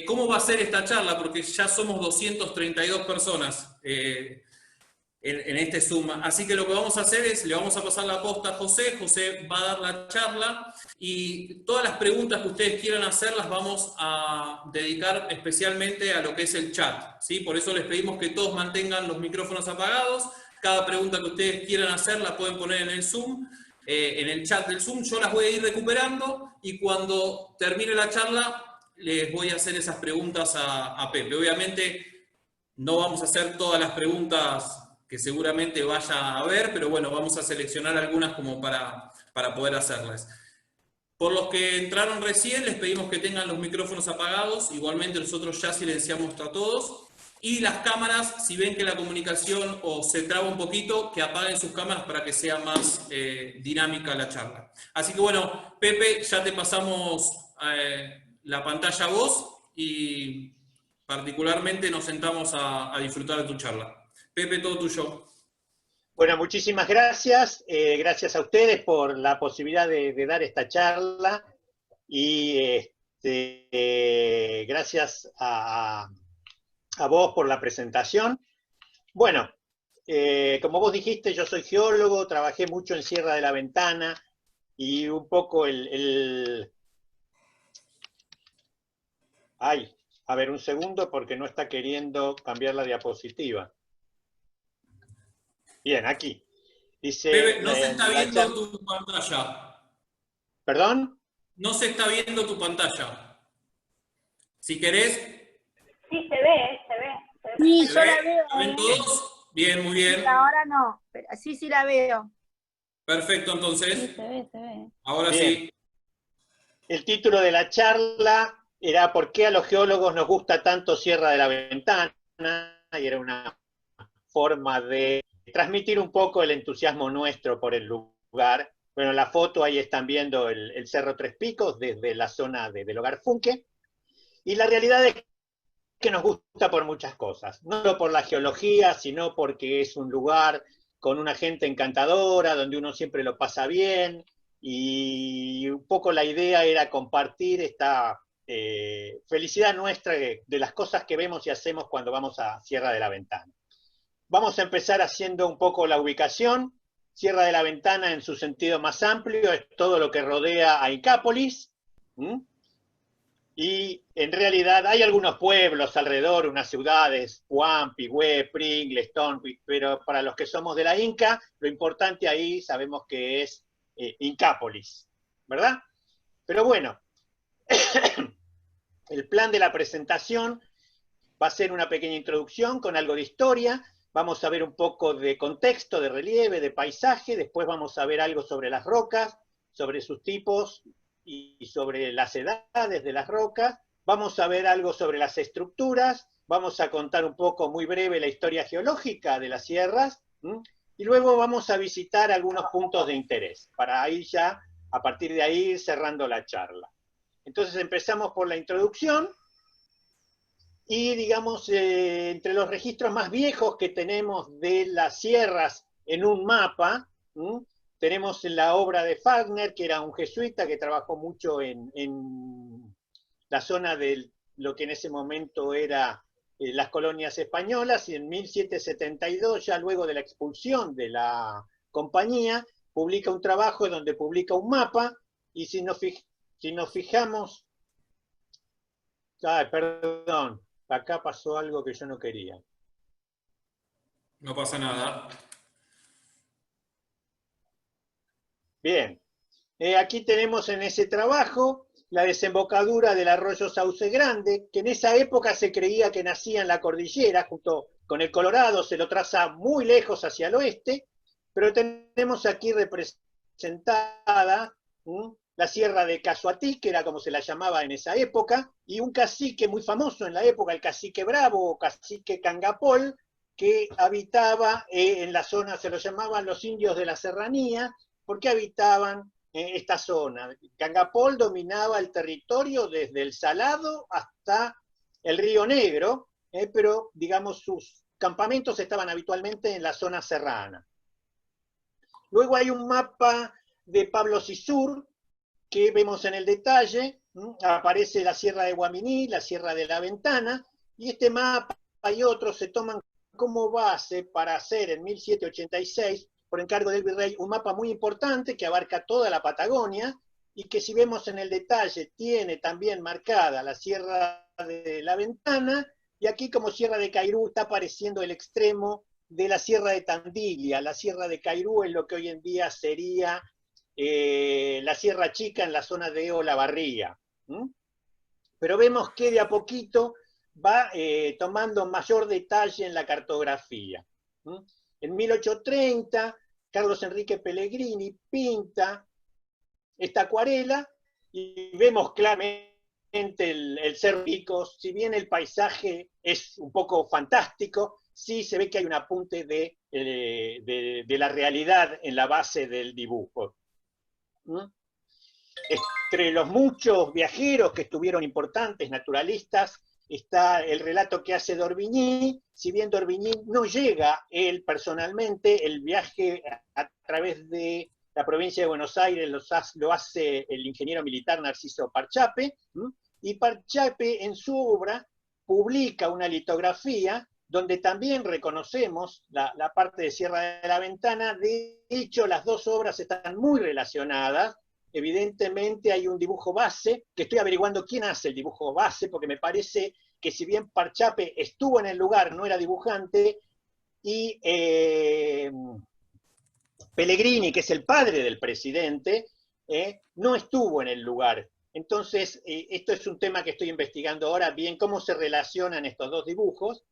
¿Cómo va a ser esta charla? Porque ya somos 232 personas en este Zoom. Así que lo que vamos a hacer es, le vamos a pasar la posta a José, José va a dar la charla y todas las preguntas que ustedes quieran hacer las vamos a dedicar especialmente a lo que es el chat, ¿sí? Por eso les pedimos que todos mantengan los micrófonos apagados. Cada pregunta que ustedes quieran hacer la pueden poner en el Zoom, en el chat del Zoom. Yo las voy a ir recuperando y cuando termine la charla les voy a hacer esas preguntas a Pepe. Obviamente no vamos a hacer todas las preguntas que seguramente vaya a haber, pero bueno, vamos a seleccionar algunas como para poder hacerlas. Por los que entraron recién, les pedimos que tengan los micrófonos apagados. Igualmente nosotros ya silenciamos a todos. Y las cámaras, si ven que la comunicación o se traba un poquito, que apaguen sus cámaras para que sea más dinámica la charla. Así que bueno, Pepe, ya te pasamos la pantalla a vos y particularmente nos sentamos a disfrutar de tu charla. Pepe, todo tuyo. Bueno, muchísimas gracias. Gracias a ustedes por la posibilidad de dar esta charla y gracias a vos por la presentación. Bueno, como vos dijiste, yo soy geólogo, trabajé mucho en Sierra de la Ventana y un poco Ay, a ver, un segundo porque no está queriendo cambiar la diapositiva. Bien, aquí. Dice, Pepe, no se está viendo tu pantalla. ¿Perdón? No se está viendo tu pantalla. Si querés... Sí, se ve, se ve. Sí, yo la veo. ¿La ven todos? Bien, muy bien. Sí, ahora no, pero sí, sí la veo. Perfecto, entonces. Sí, se ve, se ve. Ahora Bien. sí. El título de la charla era ¿por qué a los geólogos nos gusta tanto Sierra de la Ventana? Y era una forma de transmitir un poco el entusiasmo nuestro por el lugar. Bueno, la foto ahí están viendo el Cerro Tres Picos desde la zona del Hogar Funke. Y la realidad es que nos gusta por muchas cosas. No solo por la geología, sino porque es un lugar con una gente encantadora, donde uno siempre lo pasa bien. Y un poco la idea era compartir esta felicidad nuestra de las cosas que vemos y hacemos cuando vamos a Sierra de la Ventana. Vamos a empezar haciendo un poco la ubicación. Sierra de la Ventana, en su sentido más amplio, es todo lo que rodea a Incápolis. Y en realidad hay algunos pueblos alrededor, unas ciudades, Puan, Pigüé, Pringles, Tonpi, pero para los que somos de la Inca, lo importante ahí sabemos que es Incápolis, ¿verdad? Pero bueno, el plan de la presentación va a ser una pequeña introducción con algo de historia. Vamos a ver un poco de contexto, de relieve, de paisaje. Después vamos a ver algo sobre las rocas, sobre sus tipos y sobre las edades de las rocas. Vamos a ver algo sobre las estructuras. Vamos a contar un poco, muy breve, la historia geológica de las sierras. Y luego vamos a visitar algunos puntos de interés, para ir ya, a partir de ahí, ir cerrando la charla. Entonces empezamos por la introducción. Y digamos, entre los registros más viejos que tenemos de las sierras en un mapa, tenemos la obra de Fagner, que era un jesuita que trabajó mucho en la zona de lo que en ese momento era las colonias españolas, y en 1772, ya luego de la expulsión de la compañía, publica un trabajo donde publica un mapa, y si nos fijamos... Ay, perdón. Acá pasó algo que yo no quería. No pasa nada. Bien. Aquí tenemos en ese trabajo la desembocadura del arroyo Sauce Grande, que en esa época se creía que nacía en la cordillera, junto con el Colorado, se lo traza muy lejos hacia el oeste, pero tenemos aquí representada la sierra de Casuatí, que era como se la llamaba en esa época, y un cacique muy famoso en la época, el cacique Bravo o cacique Cangapol, que habitaba en la zona, se lo llamaban los indios de la serranía, porque habitaban esta zona. Cangapol dominaba el territorio desde el Salado hasta el Río Negro, pero digamos sus campamentos estaban habitualmente en la zona serrana. Luego hay un mapa de Pablo Cizur, que vemos en el detalle, Aparece la Sierra de Guaminí, la Sierra de la Ventana, y este mapa y otros se toman como base para hacer en 1786, por encargo del virrey, un mapa muy importante que abarca toda la Patagonia, y que si vemos en el detalle tiene también marcada la Sierra de la Ventana, y aquí como Sierra de Cairú está apareciendo el extremo de la Sierra de Tandilla. La Sierra de Cairú es lo que hoy en día sería la Sierra Chica en la zona de Olavarría. Pero vemos que de a poquito va tomando mayor detalle en la cartografía. En 1830, Carlos Enrique Pellegrini pinta esta acuarela y vemos claramente el Cerro Picos. Si bien el paisaje es un poco fantástico, sí se ve que hay un apunte de la realidad en la base del dibujo. Entre los muchos viajeros que estuvieron importantes, naturalistas, está el relato que hace d'Orbigny. Si bien d'Orbigny no llega él personalmente, el viaje a través de la provincia de Buenos Aires lo hace el ingeniero militar Narciso Parchape, y Parchape en su obra publica una litografía donde también reconocemos la parte de Sierra de la Ventana. De hecho, las dos obras están muy relacionadas. Evidentemente hay un dibujo base, que estoy averiguando quién hace el dibujo base, porque me parece que si bien Parchape estuvo en el lugar, no era dibujante, y Pellegrini, que es el padre del presidente, no estuvo en el lugar. Entonces, esto es un tema que estoy investigando ahora, bien cómo se relacionan estos dos dibujos.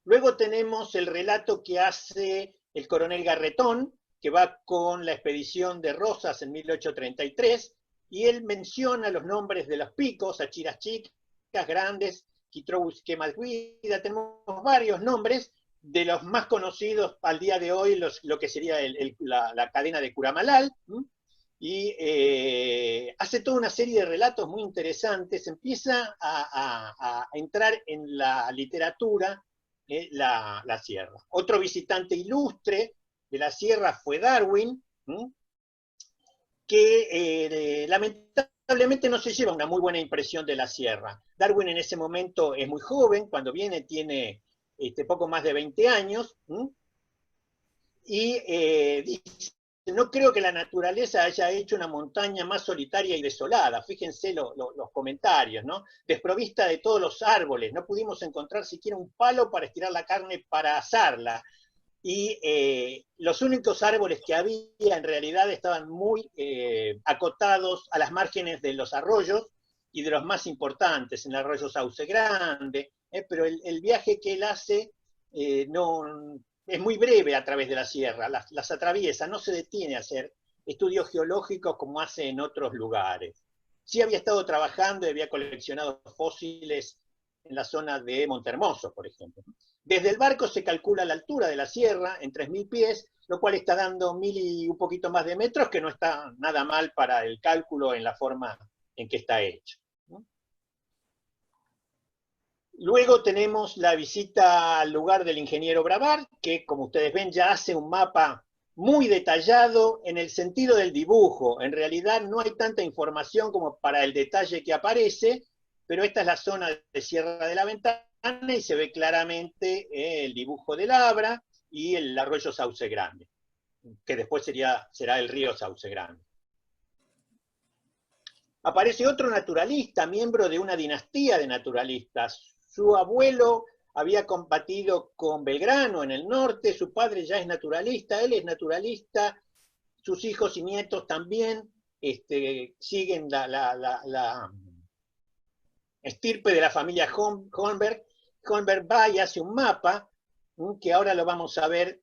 Luego tenemos el relato que hace el coronel Garretón, que va con la expedición de Rosas en 1833, y él menciona los nombres de los picos, Achiras Chicas, Grandes, Quitrobus, Quemalhuida. Tenemos varios nombres, de los más conocidos al día de hoy, lo que sería la cadena de Curamalal, y hace toda una serie de relatos muy interesantes. Empieza a entrar en la literatura la sierra. Otro visitante ilustre de la sierra fue Darwin, que lamentablemente no se lleva una muy buena impresión de la sierra. Darwin en ese momento es muy joven, cuando viene tiene poco más de 20 años, y dice: no creo que la naturaleza haya hecho una montaña más solitaria y desolada. Fíjense los comentarios, ¿no? Desprovista de todos los árboles, no pudimos encontrar siquiera un palo para estirar la carne para asarla. Y los únicos árboles que había en realidad estaban muy acotados a las márgenes de los arroyos, y de los más importantes, en el arroyo Sauce Grande, pero el viaje que él hace es muy breve a través de la sierra, las atraviesa, no se detiene a hacer estudios geológicos como hace en otros lugares. Sí había estado trabajando y había coleccionado fósiles en la zona de Montehermoso, por ejemplo. Desde el barco se calcula la altura de la sierra en 3.000 pies, lo cual está dando 1.000 y un poquito más de metros, que no está nada mal para el cálculo en la forma en que está hecho. Luego tenemos la visita al lugar del ingeniero Bravard, que como ustedes ven ya hace un mapa muy detallado en el sentido del dibujo. En realidad no hay tanta información como para el detalle que aparece, pero esta es la zona de Sierra de la Ventana y se ve claramente el dibujo del Abra y el arroyo Sauce Grande, que después será el río Sauce Grande. Aparece otro naturalista, miembro de una dinastía de naturalistas. Su abuelo había combatido con Belgrano en el norte, su padre ya es naturalista, él es naturalista, sus hijos y nietos también siguen la estirpe de la familia Holmberg. Holmberg va y hace un mapa, que ahora lo vamos a ver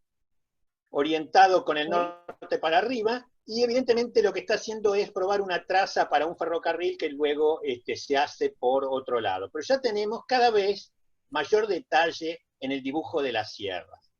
orientado con el norte para arriba, y evidentemente lo que está haciendo es probar una traza para un ferrocarril que luego se hace por otro lado. Pero ya tenemos cada vez mayor detalle en el dibujo de las sierras.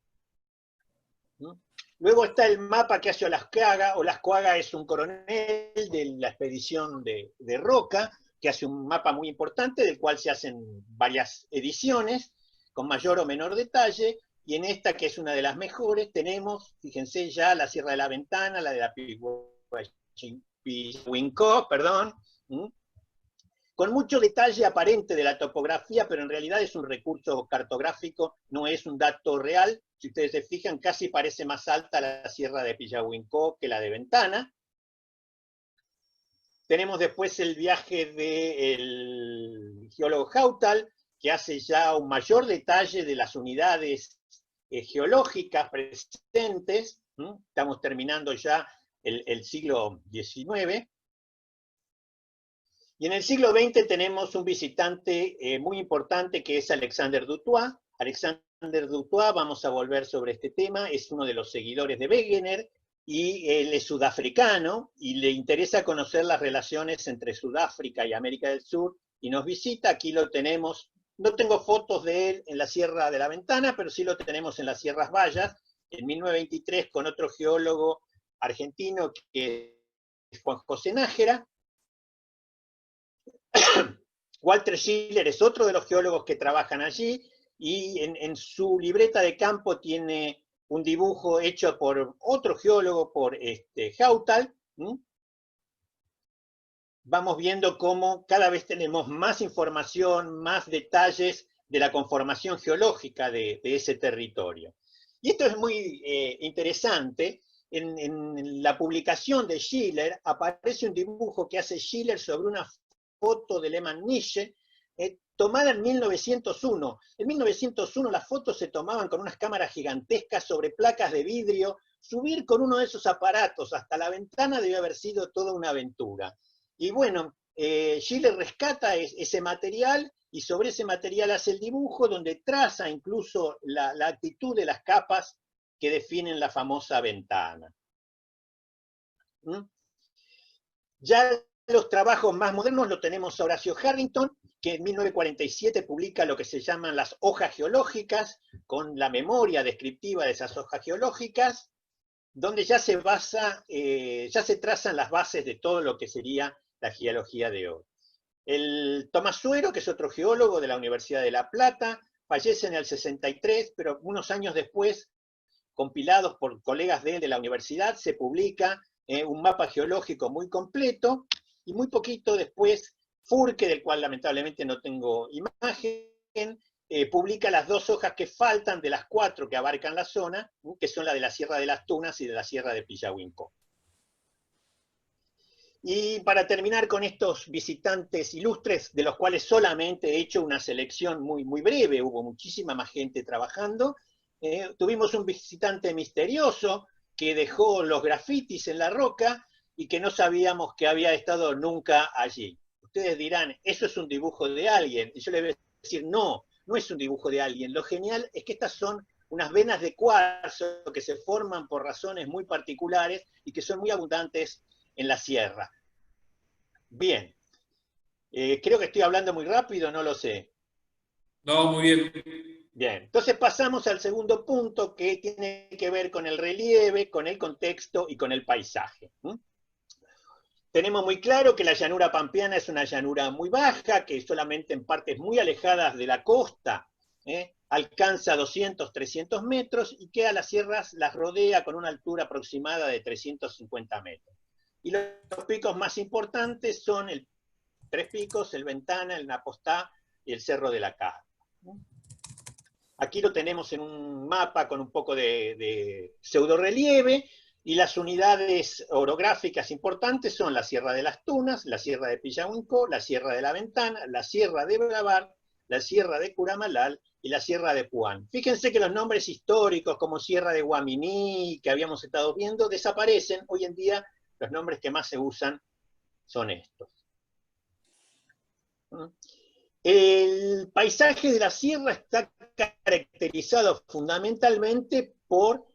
Luego está el mapa que hace Olascuaga. Olascuaga es un coronel de la expedición de Roca, que hace un mapa muy importante, del cual se hacen varias ediciones, con mayor o menor detalle, y en esta, que es una de las mejores, tenemos, fíjense ya, la Sierra de la Ventana, la de la Pillahuincó, perdón, con mucho detalle aparente de la topografía, pero en realidad es un recurso cartográfico, no es un dato real. Si ustedes se fijan, casi parece más alta la sierra de Pillahuincó que la de Ventana. Tenemos después el viaje del geólogo Hautal, que hace ya un mayor detalle de las unidades geológicas presentes. Estamos terminando ya el siglo XIX. Y en el siglo XX tenemos un visitante muy importante que es Alexander Dutoit. Alexander Dutoit, vamos a volver sobre este tema, es uno de los seguidores de Wegener, y él es sudafricano, y le interesa conocer las relaciones entre Sudáfrica y América del Sur, y nos visita. Aquí lo tenemos. No tengo fotos de él en la Sierra de la Ventana, pero sí lo tenemos en las Sierras Bayas, en 1923, con otro geólogo argentino que es Juan José Nájera. Walter Schiller es otro de los geólogos que trabajan allí, y en su libreta de campo tiene un dibujo hecho por otro geólogo, por Hautal. Vamos viendo cómo cada vez tenemos más información, más detalles de la conformación geológica de ese territorio. Y esto es muy interesante. En la publicación de Schiller aparece un dibujo que hace Schiller sobre una foto de Lehmann-Nische, tomada en 1901. En 1901 las fotos se tomaban con unas cámaras gigantescas sobre placas de vidrio. Subir con uno de esos aparatos hasta la Ventana debió haber sido toda una aventura. Y bueno, Schiller rescata ese material, y sobre ese material hace el dibujo donde traza incluso la actitud de las capas que definen la famosa Ventana. Ya los trabajos más modernos lo tenemos a Horacio Harrington, que en 1947 publica lo que se llaman las hojas geológicas, con la memoria descriptiva de esas hojas geológicas, donde ya se trazan las bases de todo lo que sería la geología de hoy. El Tomás Suero, que es otro geólogo de la Universidad de La Plata, fallece en el 63, pero unos años después, compilados por colegas de él de la universidad, se publica un mapa geológico muy completo, y muy poquito después, Furque, del cual lamentablemente no tengo imagen, publica las dos hojas que faltan de las 4 que abarcan la zona, que son la de la Sierra de las Tunas y de la Sierra de Pillahuincó. Y para terminar con estos visitantes ilustres, de los cuales solamente he hecho una selección muy, muy breve, hubo muchísima más gente trabajando, tuvimos un visitante misterioso que dejó los grafitis en la roca y que no sabíamos que había estado nunca allí. Ustedes dirán, eso es un dibujo de alguien, y yo les voy a decir, no, no es un dibujo de alguien. Lo genial es que estas son unas venas de cuarzo que se forman por razones muy particulares y que son muy abundantes en la sierra. Bien, creo que estoy hablando muy rápido, no lo sé. No, muy bien. Bien, entonces pasamos al segundo punto, que tiene que ver con el relieve, con el contexto y con el paisaje. Tenemos muy claro que la llanura pampeana es una llanura muy baja, que solamente en partes muy alejadas de la costa alcanza 200, 300 metros, y que a las sierras las rodea con una altura aproximada de 350 metros. Y los picos más importantes son Tres Picos, el Ventana, el Napostá y el Cerro de la Carpa. Aquí lo tenemos en un mapa con un poco de pseudorrelieve, y las unidades orográficas importantes son la Sierra de las Tunas, la Sierra de Pillahuincó, la Sierra de la Ventana, la Sierra de Brabar, la Sierra de Curamalal y la Sierra de Puán. Fíjense que los nombres históricos como Sierra de Guaminí, que habíamos estado viendo, desaparecen. Hoy en día los nombres que más se usan son estos. El paisaje de la sierra está caracterizado fundamentalmente por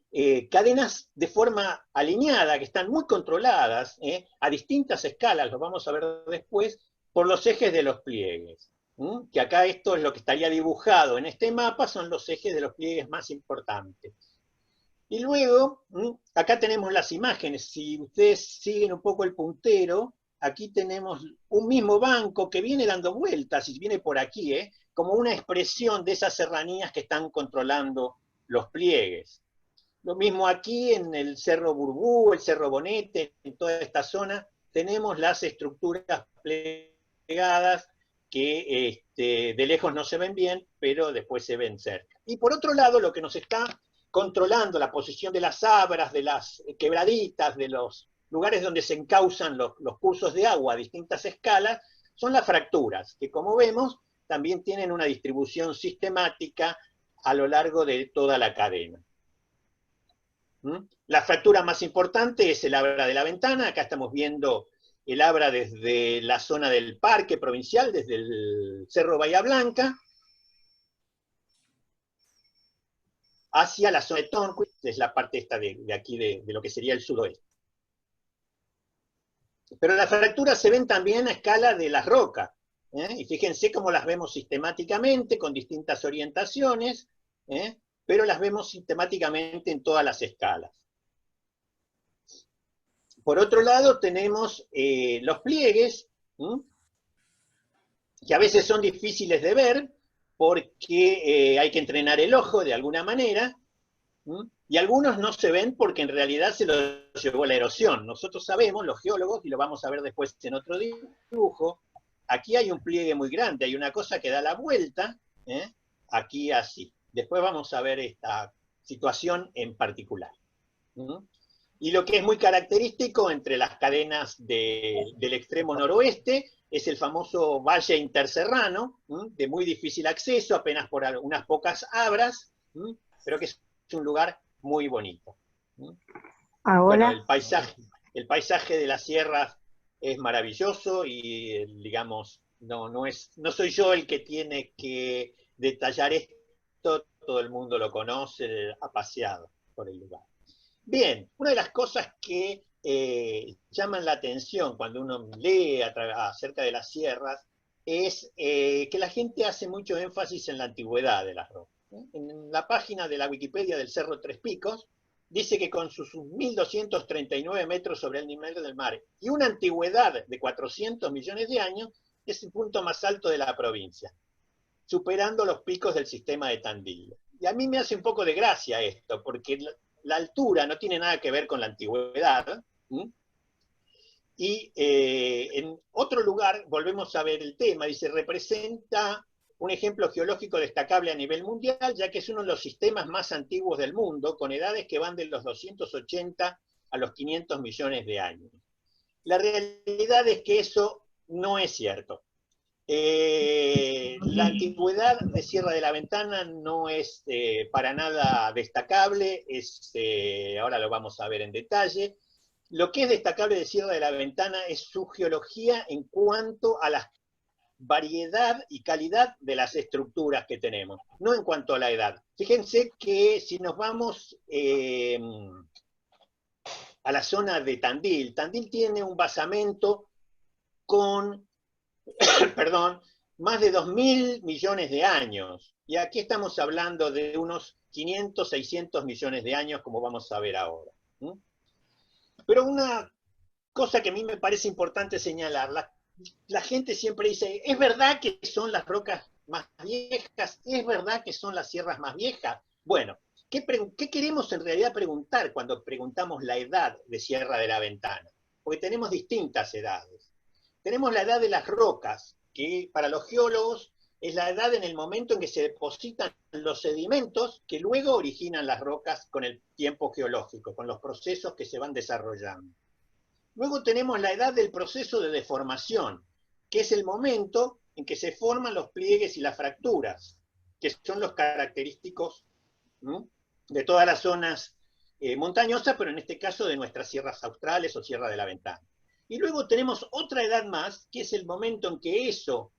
cadenas de forma alineada, que están muy controladas a distintas escalas, lo vamos a ver después, por los ejes de los pliegues. Que acá esto es lo que estaría dibujado en este mapa, son los ejes de los pliegues más importantes. Y luego, acá tenemos las imágenes. Si ustedes siguen un poco el puntero, aquí tenemos un mismo banco que viene dando vueltas, y viene por aquí, como una expresión de esas serranías que están controlando los pliegues. Lo mismo aquí en el Cerro Burbú, el Cerro Bonete, en toda esta zona, tenemos las estructuras plegadas que de lejos no se ven bien, pero después se ven cerca. Y por otro lado, lo que nos está controlando la posición de las abras, de las quebraditas, de los lugares donde se encausan los cursos de agua a distintas escalas, son las fracturas, que como vemos, también tienen una distribución sistemática a lo largo de toda la cadena. La fractura más importante es el Abra de la Ventana. Acá estamos viendo el Abra desde la zona del Parque Provincial, desde el Cerro Bahía Blanca, hacia la zona de Tonquist, que es la parte esta de aquí, de lo que sería el sudoeste. Pero las fracturas se ven también a escala de las rocas, y fíjense cómo las vemos sistemáticamente, con distintas orientaciones, pero las vemos sistemáticamente en todas las escalas. Por otro lado tenemos los pliegues, que a veces son difíciles de ver, porque hay que entrenar el ojo de alguna manera, y algunos no se ven porque en realidad se los llevó la erosión. Nosotros sabemos, los geólogos, y lo vamos a ver después en otro dibujo, aquí hay un pliegue muy grande, hay una cosa que da la vuelta, aquí así. Después vamos a ver esta situación en particular. Y lo que es muy característico entre las cadenas del extremo noroeste es el famoso Valle Interserrano, de muy difícil acceso, apenas por unas pocas abras, pero que es un lugar muy bonito. Ahora, Bueno, el paisaje de las sierras es maravilloso y, digamos, no soy yo el que tiene que detallar esto, todo el mundo lo conoce, ha paseado por el lugar. Bien, una de las cosas que llaman la atención cuando uno lee acerca de las sierras es que la gente hace mucho énfasis en la antigüedad de las rocas. En la página de la Wikipedia del Cerro Tres Picos dice que con sus 1.239 metros sobre el nivel del mar y una antigüedad de 400 millones de años, es el punto más alto de la provincia, superando los picos del sistema de Tandil. Y a mí me hace un poco de gracia esto, porque la altura no tiene nada que ver con la antigüedad. Y en otro lugar, volvemos a ver el tema, dice, representa un ejemplo geológico destacable a nivel mundial, ya que es uno de los sistemas más antiguos del mundo, con edades que van de los 280 a los 500 millones de años. La realidad es que eso no es cierto. La antigüedad de Sierra de la Ventana no es para nada destacable, ahora lo vamos a ver en detalle. Lo que es destacable de Sierra de la Ventana es su geología en cuanto a la variedad y calidad de las estructuras que tenemos, no en cuanto a la edad. Fíjense que si nos vamos a la zona de Tandil, Tandil tiene un basamento con perdón, más de 2.000 millones de años. Y aquí estamos hablando de unos 500, 600 millones de años, como vamos a ver ahora. Pero una cosa que a mí me parece importante señalar, la gente siempre dice, ¿es verdad que son las rocas más viejas? ¿Es verdad que son las sierras más viejas? Bueno, ¿qué queremos en realidad preguntar cuando preguntamos la edad de Sierra de la Ventana? Porque tenemos distintas edades. Tenemos la edad de las rocas, que para los geólogos es la edad en el momento en que se depositan los sedimentos que luego originan las rocas con el tiempo geológico, con los procesos que se van desarrollando. Luego tenemos la edad del proceso de deformación, que es el momento en que se forman los pliegues y las fracturas, que son los característicos de todas las zonas montañosas, pero en este caso de nuestras sierras australes o Sierra de la Ventana. Y luego tenemos otra edad más, que es el momento en que eso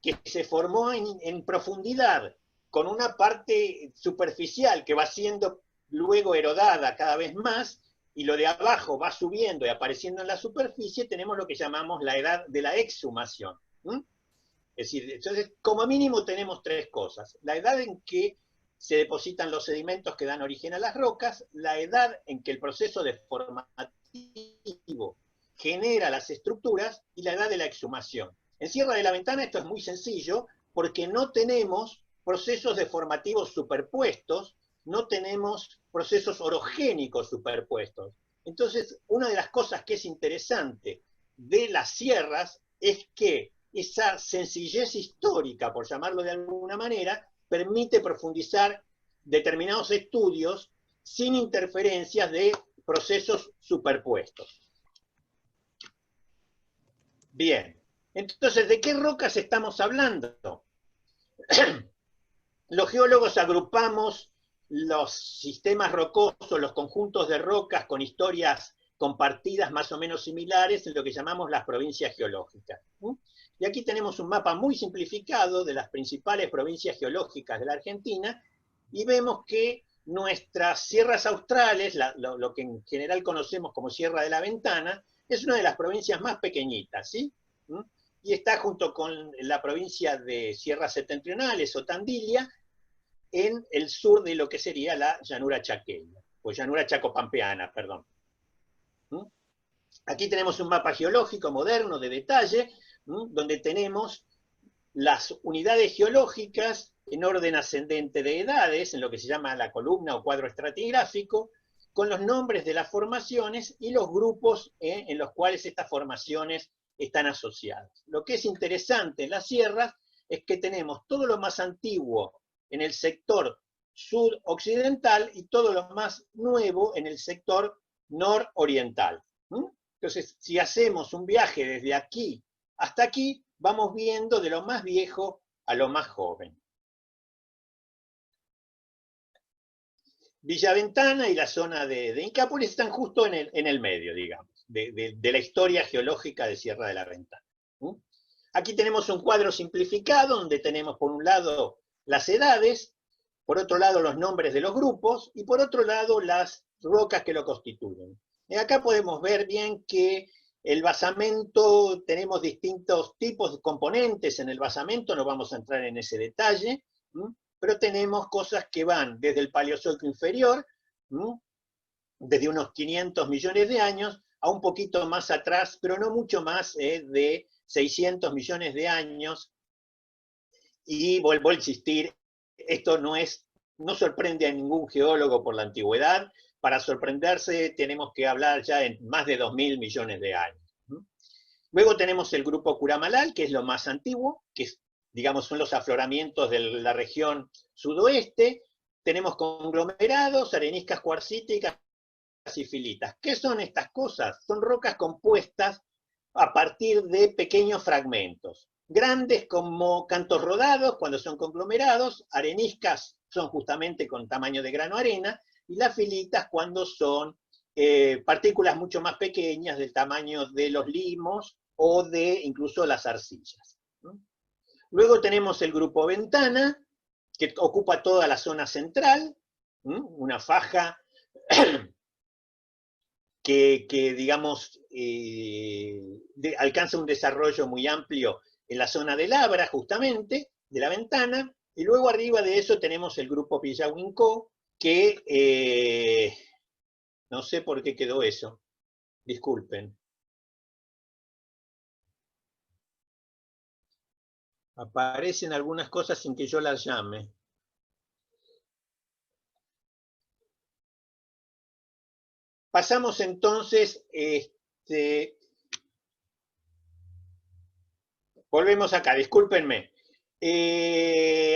que se formó en profundidad, con una parte superficial que va siendo luego erodada cada vez más, y lo de abajo va subiendo y apareciendo en la superficie, tenemos lo que llamamos la edad de la exhumación. Es decir, entonces, como mínimo tenemos tres cosas. La edad en que se depositan los sedimentos que dan origen a las rocas, la edad en que el proceso deformativo genera las estructuras, y la edad de la exhumación. En Sierra de la Ventana esto es muy sencillo, porque no tenemos procesos deformativos superpuestos, no tenemos procesos orogénicos superpuestos. Entonces, una de las cosas que es interesante de las sierras es que esa sencillez histórica, por llamarlo de alguna manera, permite profundizar determinados estudios sin interferencias de procesos superpuestos. Bien, entonces, ¿de qué rocas estamos hablando? Los geólogos agrupamos los sistemas rocosos, los conjuntos de rocas con historias compartidas más o menos similares en lo que llamamos las provincias geológicas. Y aquí tenemos un mapa muy simplificado de las principales provincias geológicas de la Argentina, y vemos que nuestras sierras australes, lo que en general conocemos como Sierra de la Ventana, es una de las provincias más pequeñitas, ¿sí? Y está junto con la provincia de Sierras Septentrionales o Tandilla, en el sur de lo que sería la llanura chaqueña, o llanura chacopampeana, perdón. Aquí tenemos un mapa geológico moderno de detalle, donde tenemos las unidades geológicas en orden ascendente de edades, en lo que se llama la columna o cuadro estratigráfico, con los nombres de las formaciones y los grupos en los cuales estas formaciones están asociadas. Lo que es interesante en las sierras es que tenemos todo lo más antiguo en el sector suroccidental y todo lo más nuevo en el sector nororiental. Entonces, si hacemos un viaje desde aquí hasta aquí, vamos viendo de lo más viejo a lo más joven. Villaventana y la zona de Incápolis están justo en el medio, digamos, de la historia geológica de Sierra de la Ventana. Aquí tenemos un cuadro simplificado, donde tenemos por un lado las edades, por otro lado los nombres de los grupos, y por otro lado las rocas que lo constituyen. Y acá podemos ver bien que el basamento, tenemos distintos tipos de componentes en el basamento, no vamos a entrar en ese detalle, pero tenemos cosas que van desde el Paleozoico inferior, desde unos 500 millones de años, a un poquito más atrás, pero no mucho más, de 600 millones de años. Y vuelvo a insistir, esto no sorprende a ningún geólogo por la antigüedad. Para sorprenderse tenemos que hablar ya en más de 2.000 millones de años. Luego tenemos el grupo Curamalal, que es lo más antiguo, que digamos son los afloramientos de la región sudoeste. Tenemos conglomerados, areniscas cuarcíticas y filitas. ¿Qué son estas cosas? Son rocas compuestas a partir de pequeños fragmentos. Grandes como cantos rodados, cuando son conglomerados, areniscas son justamente con tamaño de grano arena, y las filitas cuando son partículas mucho más pequeñas del tamaño de los limos o de incluso las arcillas. Luego tenemos el grupo Ventana, que ocupa toda la zona central, una faja que digamos, alcanza un desarrollo muy amplio en la zona de Labra, justamente, de la Ventana, y luego arriba de eso tenemos el grupo Pillahuincó, que no sé por qué quedó eso, disculpen. Aparecen algunas cosas sin que yo las llame. Pasamos entonces, volvemos acá, discúlpenme.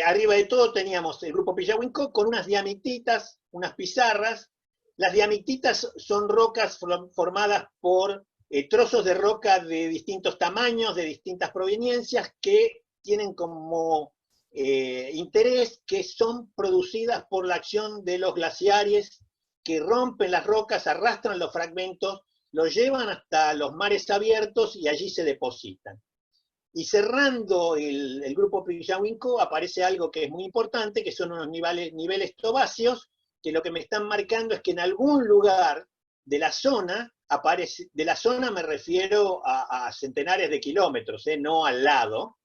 Arriba de todo teníamos el grupo Pillahuincó con unas diamictitas, unas pizarras. Las diamictitas son rocas formadas por trozos de roca de distintos tamaños, de distintas proveniencias, que tienen como interés que son producidas por la acción de los glaciares que rompen las rocas, arrastran los fragmentos, los llevan hasta los mares abiertos y allí se depositan. Y cerrando el grupo Pillahuincó aparece algo que es muy importante, que son unos niveles tobáceos, que lo que me están marcando es que en algún lugar de la zona, me refiero a centenares de kilómetros, no al lado,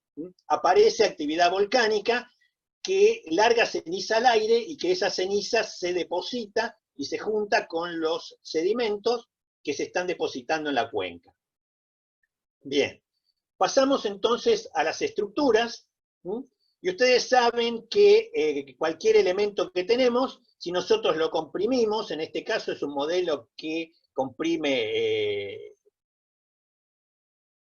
aparece actividad volcánica que larga ceniza al aire y que esa ceniza se deposita y se junta con los sedimentos que se están depositando en la cuenca. Bien. Pasamos entonces a las estructuras, y ustedes saben que cualquier elemento que tenemos, si nosotros lo comprimimos, en este caso es un modelo que comprime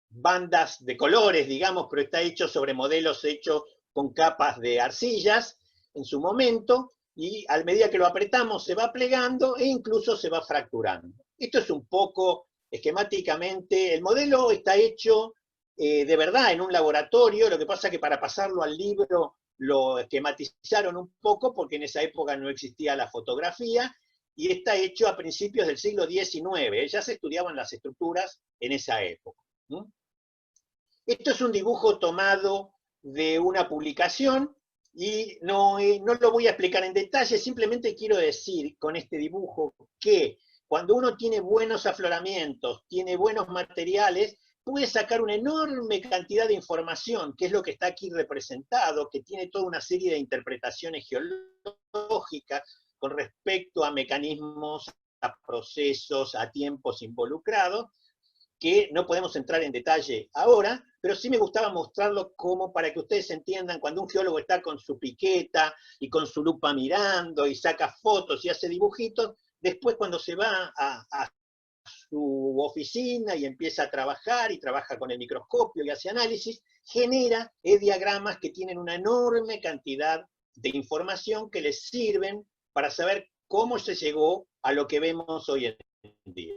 bandas de colores, digamos, pero está hecho sobre modelos hechos con capas de arcillas en su momento, y a medida que lo apretamos se va plegando e incluso se va fracturando. Esto es un poco esquemáticamente, el modelo está hecho de verdad en un laboratorio, lo que pasa es que para pasarlo al libro lo esquematizaron un poco porque en esa época no existía la fotografía, y está hecho a principios del siglo XIX, ya se estudiaban las estructuras en esa época. Esto es un dibujo tomado de una publicación, y no lo voy a explicar en detalle, simplemente quiero decir con este dibujo que cuando uno tiene buenos afloramientos, tiene buenos materiales, puede sacar una enorme cantidad de información, que es lo que está aquí representado, que tiene toda una serie de interpretaciones geológicas con respecto a mecanismos, a procesos, a tiempos involucrados, que no podemos entrar en detalle ahora, pero sí me gustaba mostrarlo como para que ustedes entiendan, cuando un geólogo está con su piqueta y con su lupa mirando y saca fotos y hace dibujitos, después cuando se va a su oficina y empieza a trabajar y trabaja con el microscopio y hace análisis, genera diagramas que tienen una enorme cantidad de información que les sirven para saber cómo se llegó a lo que vemos hoy en día.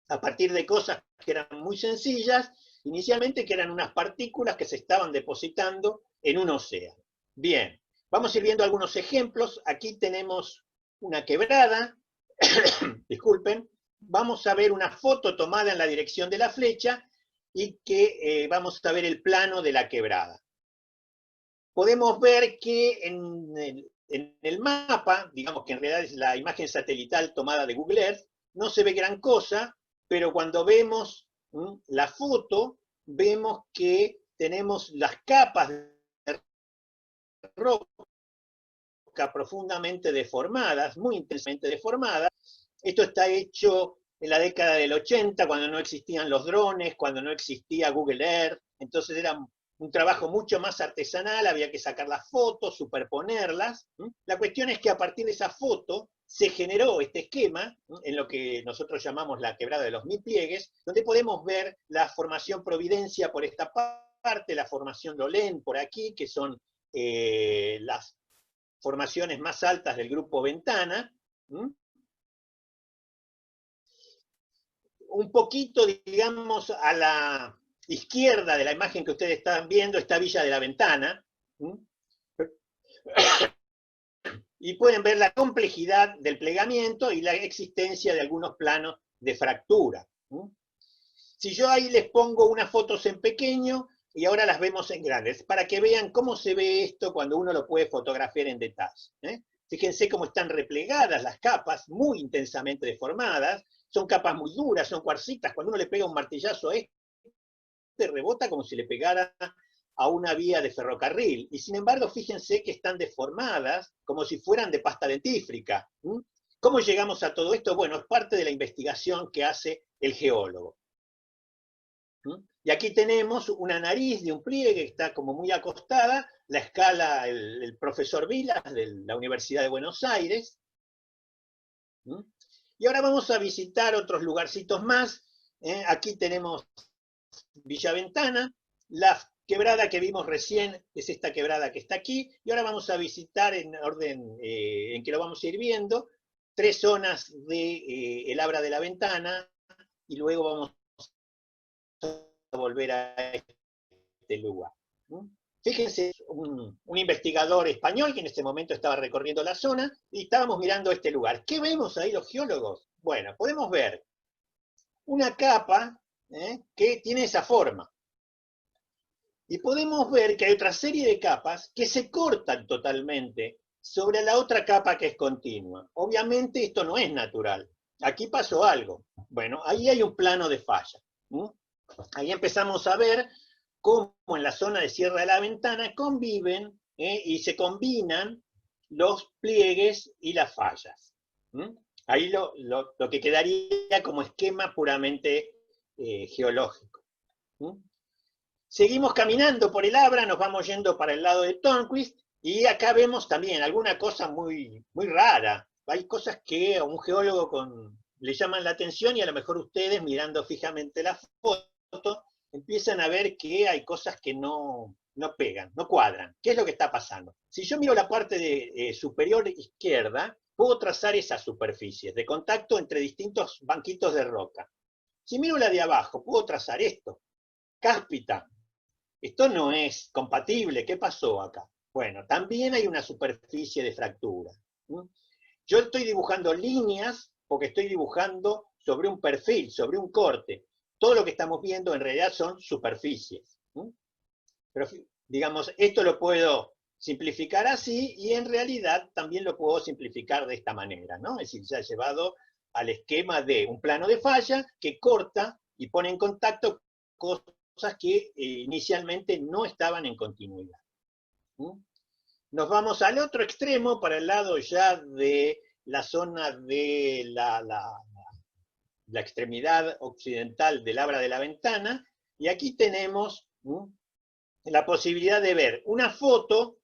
A partir de cosas que eran muy sencillas, inicialmente que eran unas partículas que se estaban depositando en un océano. Bien, vamos a ir viendo algunos ejemplos. Aquí tenemos una quebrada, disculpen, vamos a ver una foto tomada en la dirección de la flecha, y que vamos a ver el plano de la quebrada. Podemos ver que en el mapa, digamos que en realidad es la imagen satelital tomada de Google Earth, no se ve gran cosa, pero cuando vemos la foto, vemos que tenemos las capas de roca profundamente deformadas, muy intensamente deformadas. Esto está hecho en la década del 80, cuando no existían los drones, cuando no existía Google Earth, entonces era un trabajo mucho más artesanal, había que sacar las fotos, superponerlas. La cuestión es que a partir de esa foto se generó este esquema, en lo que nosotros llamamos la quebrada de los 1000 pliegues, donde podemos ver la formación Providencia por esta parte, la formación Lolén por aquí, que son las formaciones más altas del grupo Ventana. Un poquito, digamos, a la izquierda de la imagen que ustedes están viendo está Villa de la Ventana. Y pueden ver la complejidad del plegamiento y la existencia de algunos planos de fractura. Si yo ahí les pongo unas fotos en pequeño y ahora las vemos en grandes, para que vean cómo se ve esto cuando uno lo puede fotografiar en detalle. Fíjense cómo están replegadas las capas, muy intensamente deformadas, son capas muy duras, son cuarcitas, cuando uno le pega un martillazo a este, rebota como si le pegara a una vía de ferrocarril, y sin embargo fíjense que están deformadas como si fueran de pasta dentífrica. ¿Cómo llegamos a todo esto? Bueno, es parte de la investigación que hace el geólogo. Y aquí tenemos una nariz de un pliegue que está como muy acostada, la escala el profesor Vilas de la Universidad de Buenos Aires. Y ahora vamos a visitar otros lugarcitos más. Aquí tenemos Villa Ventana, la quebrada que vimos recién es esta quebrada que está aquí, y ahora vamos a visitar en orden en que lo vamos a ir viendo, 3 zonas de el Abra de la Ventana, y luego vamos a volver a este lugar. Fíjense, un investigador español que en este momento estaba recorriendo la zona, y estábamos mirando este lugar. ¿Qué vemos ahí los geólogos? Bueno, podemos ver una capa que tiene esa forma. Y podemos ver que hay otra serie de capas que se cortan totalmente sobre la otra capa que es continua. Obviamente esto no es natural. Aquí pasó algo. Bueno, ahí hay un plano de falla. Ahí empezamos a ver cómo en la zona de Sierra de la Ventana conviven y se combinan los pliegues y las fallas. Ahí lo que quedaría como esquema puramente geológico. Seguimos caminando por el Abra, nos vamos yendo para el lado de Törnqvist, y acá vemos también alguna cosa muy, muy rara. Hay cosas que a un geólogo con le llaman la atención y a lo mejor ustedes, mirando fijamente la foto, empiezan a ver que hay cosas que no pegan, no cuadran. ¿Qué es lo que está pasando? Si yo miro la parte de superior izquierda, puedo trazar esas superficies de contacto entre distintos banquitos de roca. Si miro la de abajo, puedo trazar esto. Cáspita. Esto no es compatible. ¿Qué pasó acá? Bueno, también hay una superficie de fractura. Yo estoy dibujando líneas porque estoy dibujando sobre un perfil, sobre un corte. Todo lo que estamos viendo en realidad son superficies. Pero, digamos, esto lo puedo simplificar así y en realidad también lo puedo simplificar de esta manera, ¿no? Es decir, ya he llevado al esquema de un plano de falla que corta y pone en contacto cosas que inicialmente no estaban en continuidad. Nos vamos al otro extremo, para el lado ya de la zona de la extremidad occidental del Abra de la Ventana, y aquí tenemos la posibilidad de ver una foto,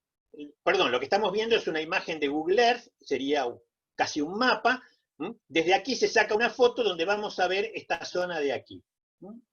perdón, lo que estamos viendo es una imagen de Google Earth, sería casi un mapa. Desde aquí se saca una foto donde vamos a ver esta zona de aquí.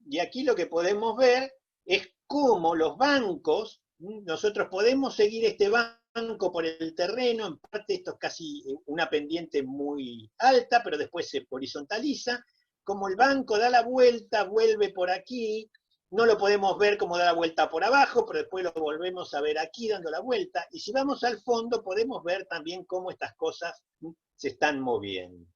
Y aquí lo que podemos ver es cómo los bancos, nosotros podemos seguir este banco por el terreno, en parte esto es casi una pendiente muy alta, pero después se horizontaliza, como el banco da la vuelta, vuelve por aquí, no lo podemos ver como da la vuelta por abajo, pero después lo volvemos a ver aquí dando la vuelta, y si vamos al fondo podemos ver también cómo estas cosas se están moviendo.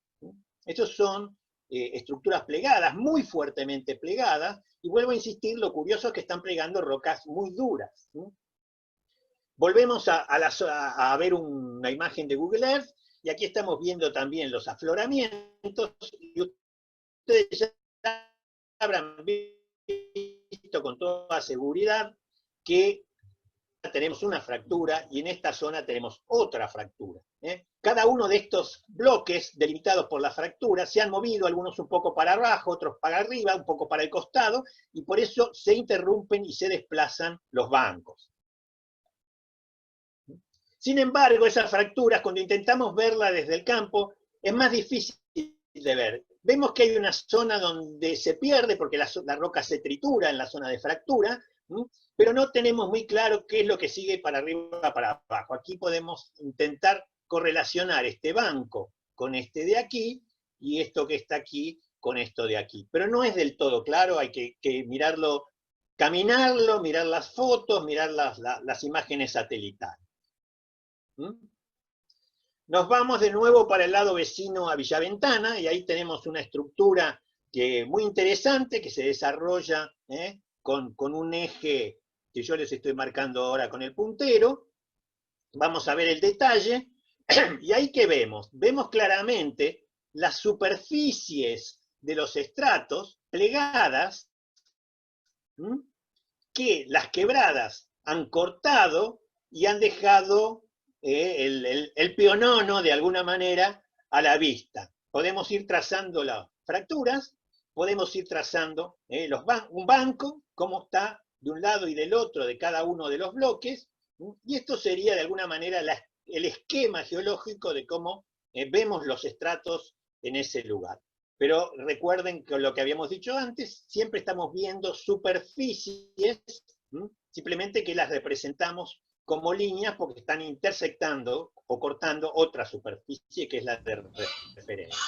Estos son estructuras plegadas, muy fuertemente plegadas, y vuelvo a insistir, lo curioso es que están plegando rocas muy duras. Volvemos a ver una imagen de Google Earth, y aquí estamos viendo también los afloramientos, y ustedes ya habrán visto con toda seguridad que tenemos una fractura y en esta zona tenemos otra fractura. Cada uno de estos bloques delimitados por la fractura se han movido, algunos un poco para abajo, otros para arriba, un poco para el costado, y por eso se interrumpen y se desplazan los bancos. Sin embargo, esas fracturas, cuando intentamos verlas desde el campo, es más difícil de ver. Vemos que hay una zona donde se pierde, porque la roca se tritura en la zona de fractura, pero no tenemos muy claro qué es lo que sigue para arriba, para abajo. Aquí podemos intentar correlacionar este banco con este de aquí, y esto que está aquí con esto de aquí. Pero no es del todo claro, hay que mirarlo, caminarlo, mirar las fotos, mirar las imágenes satelitales. Nos vamos de nuevo para el lado vecino a Villaventana, y ahí tenemos una estructura muy interesante que se desarrolla con un eje que yo les estoy marcando ahora con el puntero. Vamos a ver el detalle, y ahí que vemos claramente las superficies de los estratos plegadas, que las quebradas han cortado y han dejado el pionono, de alguna manera, a la vista. Podemos ir trazando las fracturas, podemos ir trazando un banco, cómo está de un lado y del otro de cada uno de los bloques, y esto sería de alguna manera el esquema geológico de cómo vemos los estratos en ese lugar. Pero recuerden que lo que habíamos dicho antes, siempre estamos viendo superficies, simplemente que las representamos como líneas porque están intersectando o cortando otra superficie que es la de referencia.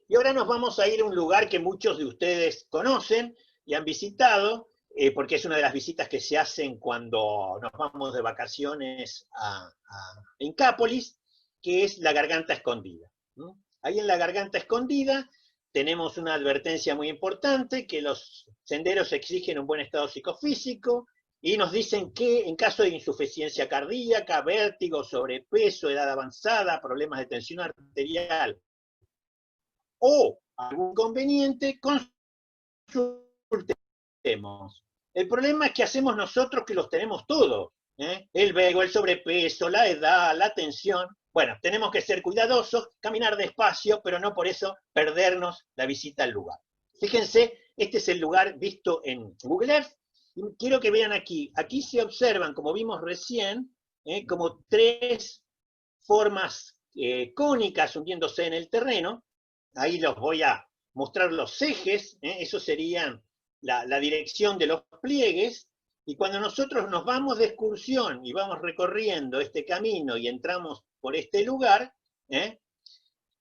Y ahora nos vamos a ir a un lugar que muchos de ustedes conocen y han visitado, porque es una de las visitas que se hacen cuando nos vamos de vacaciones a Incápolis, que es la Garganta Escondida. Ahí en la Garganta Escondida tenemos una advertencia muy importante, que los senderos exigen un buen estado psicofísico, y nos dicen que en caso de insuficiencia cardíaca, vértigo, sobrepeso, edad avanzada, problemas de tensión arterial o algún inconveniente, consultemos. El problema es que hacemos nosotros que los tenemos todos, el vego, el sobrepeso, la edad, la tensión. Bueno, tenemos que ser cuidadosos, caminar despacio, pero no por eso perdernos la visita al lugar. Fíjense, este es el lugar visto en Google Earth. Y quiero que vean aquí se observan, como vimos recién, como tres formas cónicas hundiéndose en el terreno. Ahí los voy a mostrar los ejes, eso sería la dirección de los pliegues. Y cuando nosotros nos vamos de excursión y vamos recorriendo este camino y entramos por este lugar,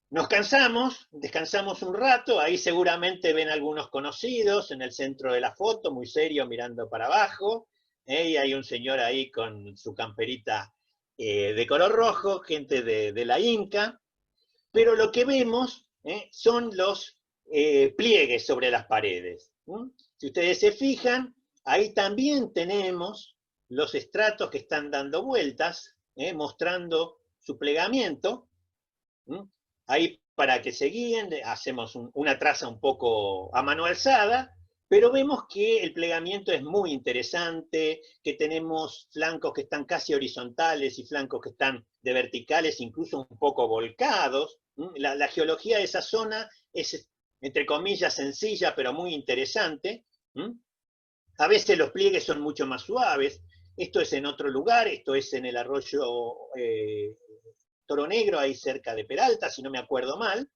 nos cansamos, descansamos un rato, ahí seguramente ven algunos conocidos en el centro de la foto, muy serio mirando para abajo, y hay un señor ahí con su camperita de color rojo, gente de la Inca, pero lo que vemos son los pliegues sobre las paredes. Si ustedes se fijan, ahí también tenemos los estratos que están dando vueltas, mostrando su plegamiento. Ahí, para que se guíen, hacemos una traza un poco a mano alzada, pero vemos que el plegamiento es muy interesante, que tenemos flancos que están casi horizontales y flancos que están de verticales, incluso un poco volcados. La geología de esa zona es, entre comillas, sencilla, pero muy interesante. A veces los pliegues son mucho más suaves. Esto es en otro lugar, esto es en el arroyo Toro Negro, ahí cerca de Peralta, si no me acuerdo mal.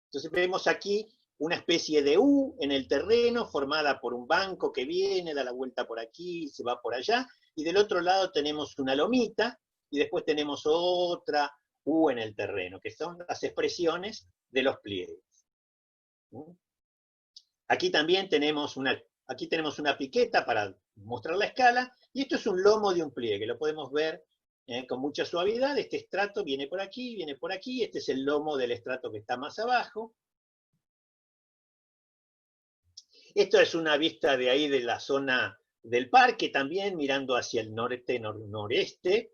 Entonces vemos aquí una especie de U en el terreno, formada por un banco que viene, da la vuelta por aquí, se va por allá, y del otro lado tenemos una lomita, y después tenemos otra U en el terreno, que son las expresiones de los pliegues. Aquí también tenemos una piqueta para mostrar la escala, y esto es un lomo de un pliegue, lo podemos ver con mucha suavidad. Este estrato viene por aquí, este es el lomo del estrato que está más abajo. Esto es una vista de ahí de la zona del parque también, mirando hacia el noreste.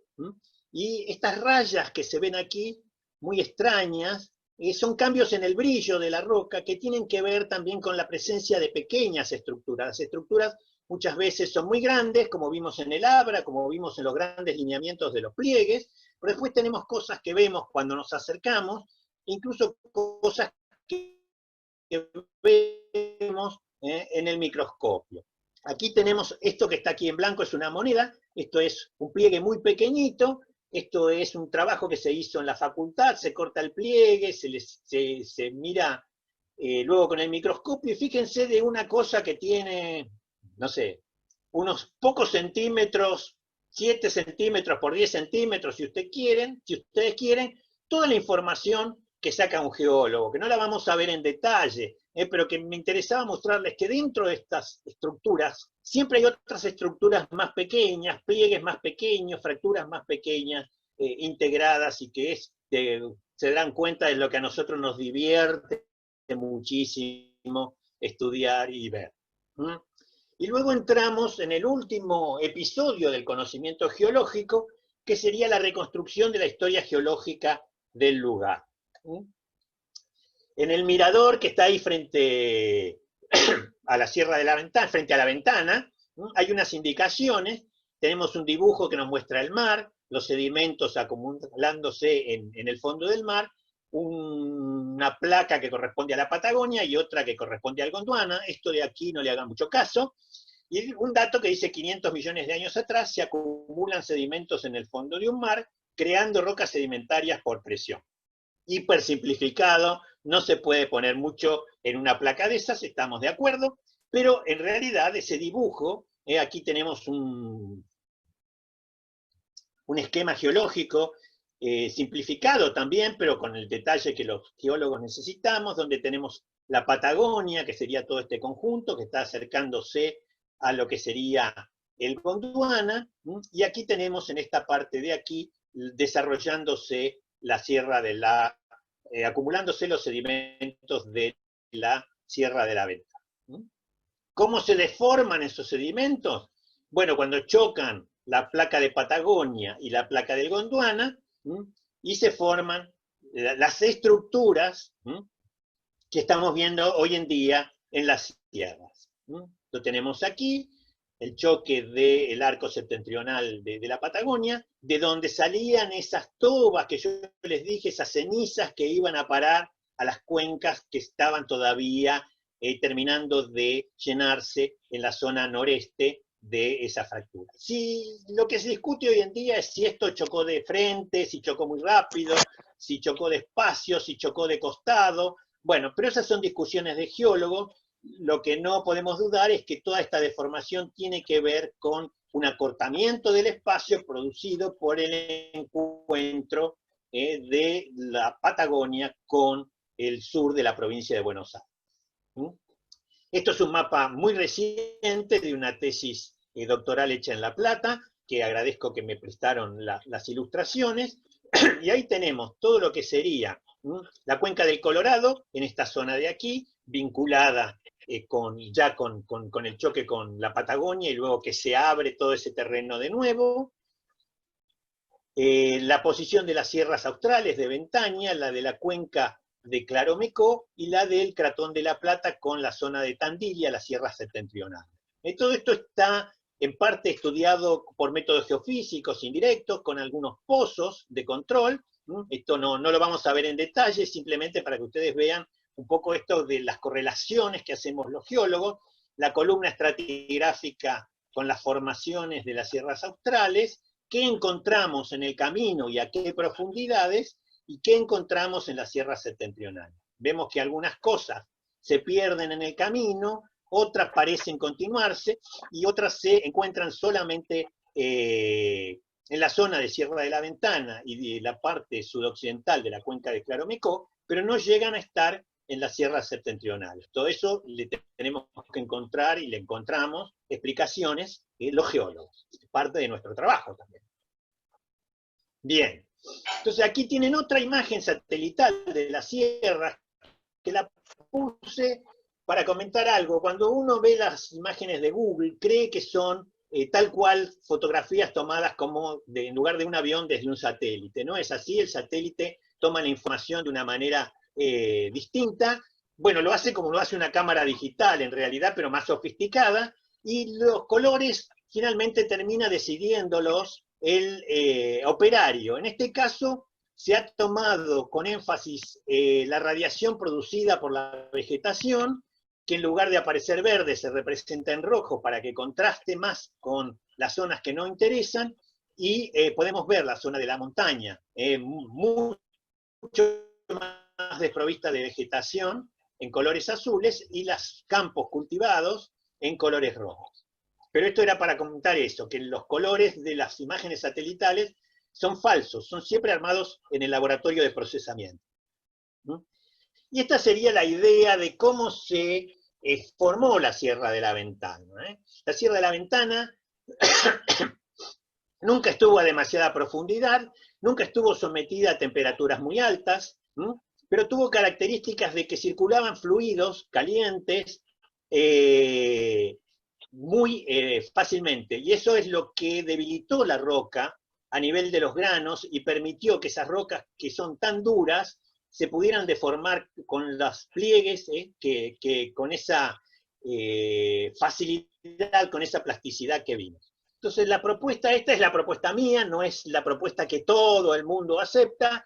Y estas rayas que se ven aquí, muy extrañas, son cambios en el brillo de la roca que tienen que ver también con la presencia de pequeñas estructuras. Las estructuras muchas veces son muy grandes, como vimos en el Abra, como vimos en los grandes lineamientos de los pliegues, pero después tenemos cosas que vemos cuando nos acercamos, incluso cosas que vemos en el microscopio. Aquí tenemos esto que está aquí en blanco, es una moneda, esto es un pliegue muy pequeñito, esto es un trabajo que se hizo en la facultad, se corta el pliegue, se mira luego con el microscopio, y fíjense de una cosa que tiene, no sé, unos pocos centímetros, 7 centímetros por 10 centímetros, si ustedes quieren, toda la información que saca un geólogo, que no la vamos a ver en detalle, pero que me interesaba mostrarles que dentro de estas estructuras siempre hay otras estructuras más pequeñas, pliegues más pequeños, fracturas más pequeñas, integradas, y que se dan cuenta de lo que a nosotros nos divierte muchísimo estudiar y ver. Y luego entramos en el último episodio del conocimiento geológico, que sería la reconstrucción de la historia geológica del lugar. En el mirador que está ahí frente a la Sierra de la Ventana, frente a la ventana, hay unas indicaciones. Tenemos un dibujo que nos muestra el mar, los sedimentos acumulándose en el fondo del mar, una placa que corresponde a la Patagonia y otra que corresponde al Gondwana. Esto de aquí no le hagan mucho caso. Y un dato que dice 500 millones de años atrás se acumulan sedimentos en el fondo de un mar, creando rocas sedimentarias por presión. Hiper simplificado, no se puede poner mucho en una placa de esas, estamos de acuerdo, pero en realidad ese dibujo, aquí tenemos un esquema geológico simplificado también, pero con el detalle que los geólogos necesitamos, donde tenemos la Patagonia, que sería todo este conjunto, que está acercándose a lo que sería el Gondwana, y aquí tenemos en esta parte de aquí, desarrollándose la Sierra de la, acumulándose los sedimentos de la Sierra de la Ventana. ¿Cómo se deforman esos sedimentos? Bueno, cuando chocan la placa de Patagonia y la placa del Gondwana, y se forman las estructuras que estamos viendo hoy en día en las sierras. Lo tenemos aquí, el choque del arco septentrional de la Patagonia, de donde salían esas tobas que yo les dije, esas cenizas que iban a parar a las cuencas que estaban todavía terminando de llenarse en la zona noreste de esa fractura. Lo que se discute hoy en día es si esto chocó de frente, si chocó muy rápido, si chocó despacio, si chocó de costado. Bueno, pero esas son discusiones de geólogos. Lo que no podemos dudar es que toda esta deformación tiene que ver con un acortamiento del espacio producido por el encuentro de la Patagonia con el sur de la provincia de Buenos Aires. Esto es un mapa muy reciente de una tesis doctoral hecha en La Plata, que agradezco que me prestaron las ilustraciones, y ahí tenemos todo lo que sería la cuenca del Colorado, en esta zona de aquí, vinculada con el choque con la Patagonia, y luego que se abre todo ese terreno de nuevo. La posición de las sierras australes de Ventaña, la de la cuenca de Claromecó y la del Cratón de la Plata con la zona de Tandil, la sierra septentrional. Todo esto está en parte estudiado por métodos geofísicos indirectos, con algunos pozos de control. Esto no lo vamos a ver en detalle, simplemente para que ustedes vean un poco esto de las correlaciones que hacemos los geólogos, la columna estratigráfica con las formaciones de las sierras australes, qué encontramos en el camino y a qué profundidades, y qué encontramos en la sierra septentrional. Vemos que algunas cosas se pierden en el camino, otras parecen continuarse, y otras se encuentran solamente en la zona de Sierra de la Ventana y de la parte sudoccidental de la cuenca de Claromecó, pero no llegan a estar en las sierras septentrionales. Todo eso le tenemos que encontrar, y le encontramos explicaciones los geólogos. Es parte de nuestro trabajo también. Bien. Entonces aquí tienen otra imagen satelital de la sierra, que la puse para comentar algo. Cuando uno ve las imágenes de Google, cree que son tal cual fotografías tomadas como en lugar de un avión desde un satélite. No es así, el satélite toma la información de una manera distinta. Bueno, lo hace como lo hace una cámara digital en realidad, pero más sofisticada, y los colores finalmente termina decidiéndolos el operario. En este caso se ha tomado con énfasis la radiación producida por la vegetación, que en lugar de aparecer verde se representa en rojo para que contraste más con las zonas que no interesan, y podemos ver la zona de la montaña, mucho más desprovista de vegetación en colores azules, y los campos cultivados en colores rojos. Pero esto era para comentar eso, que los colores de las imágenes satelitales son falsos, son siempre armados en el laboratorio de procesamiento. Y esta sería la idea de cómo se formó la Sierra de la Ventana. La Sierra de la Ventana nunca estuvo a demasiada profundidad, nunca estuvo sometida a temperaturas muy altas, pero tuvo características de que circulaban fluidos calientes, muy fácilmente, y eso es lo que debilitó la roca a nivel de los granos y permitió que esas rocas que son tan duras se pudieran deformar con los pliegues, que con esa facilidad, con esa plasticidad que vimos. Entonces la propuesta esta es la propuesta mía, no es la propuesta que todo el mundo acepta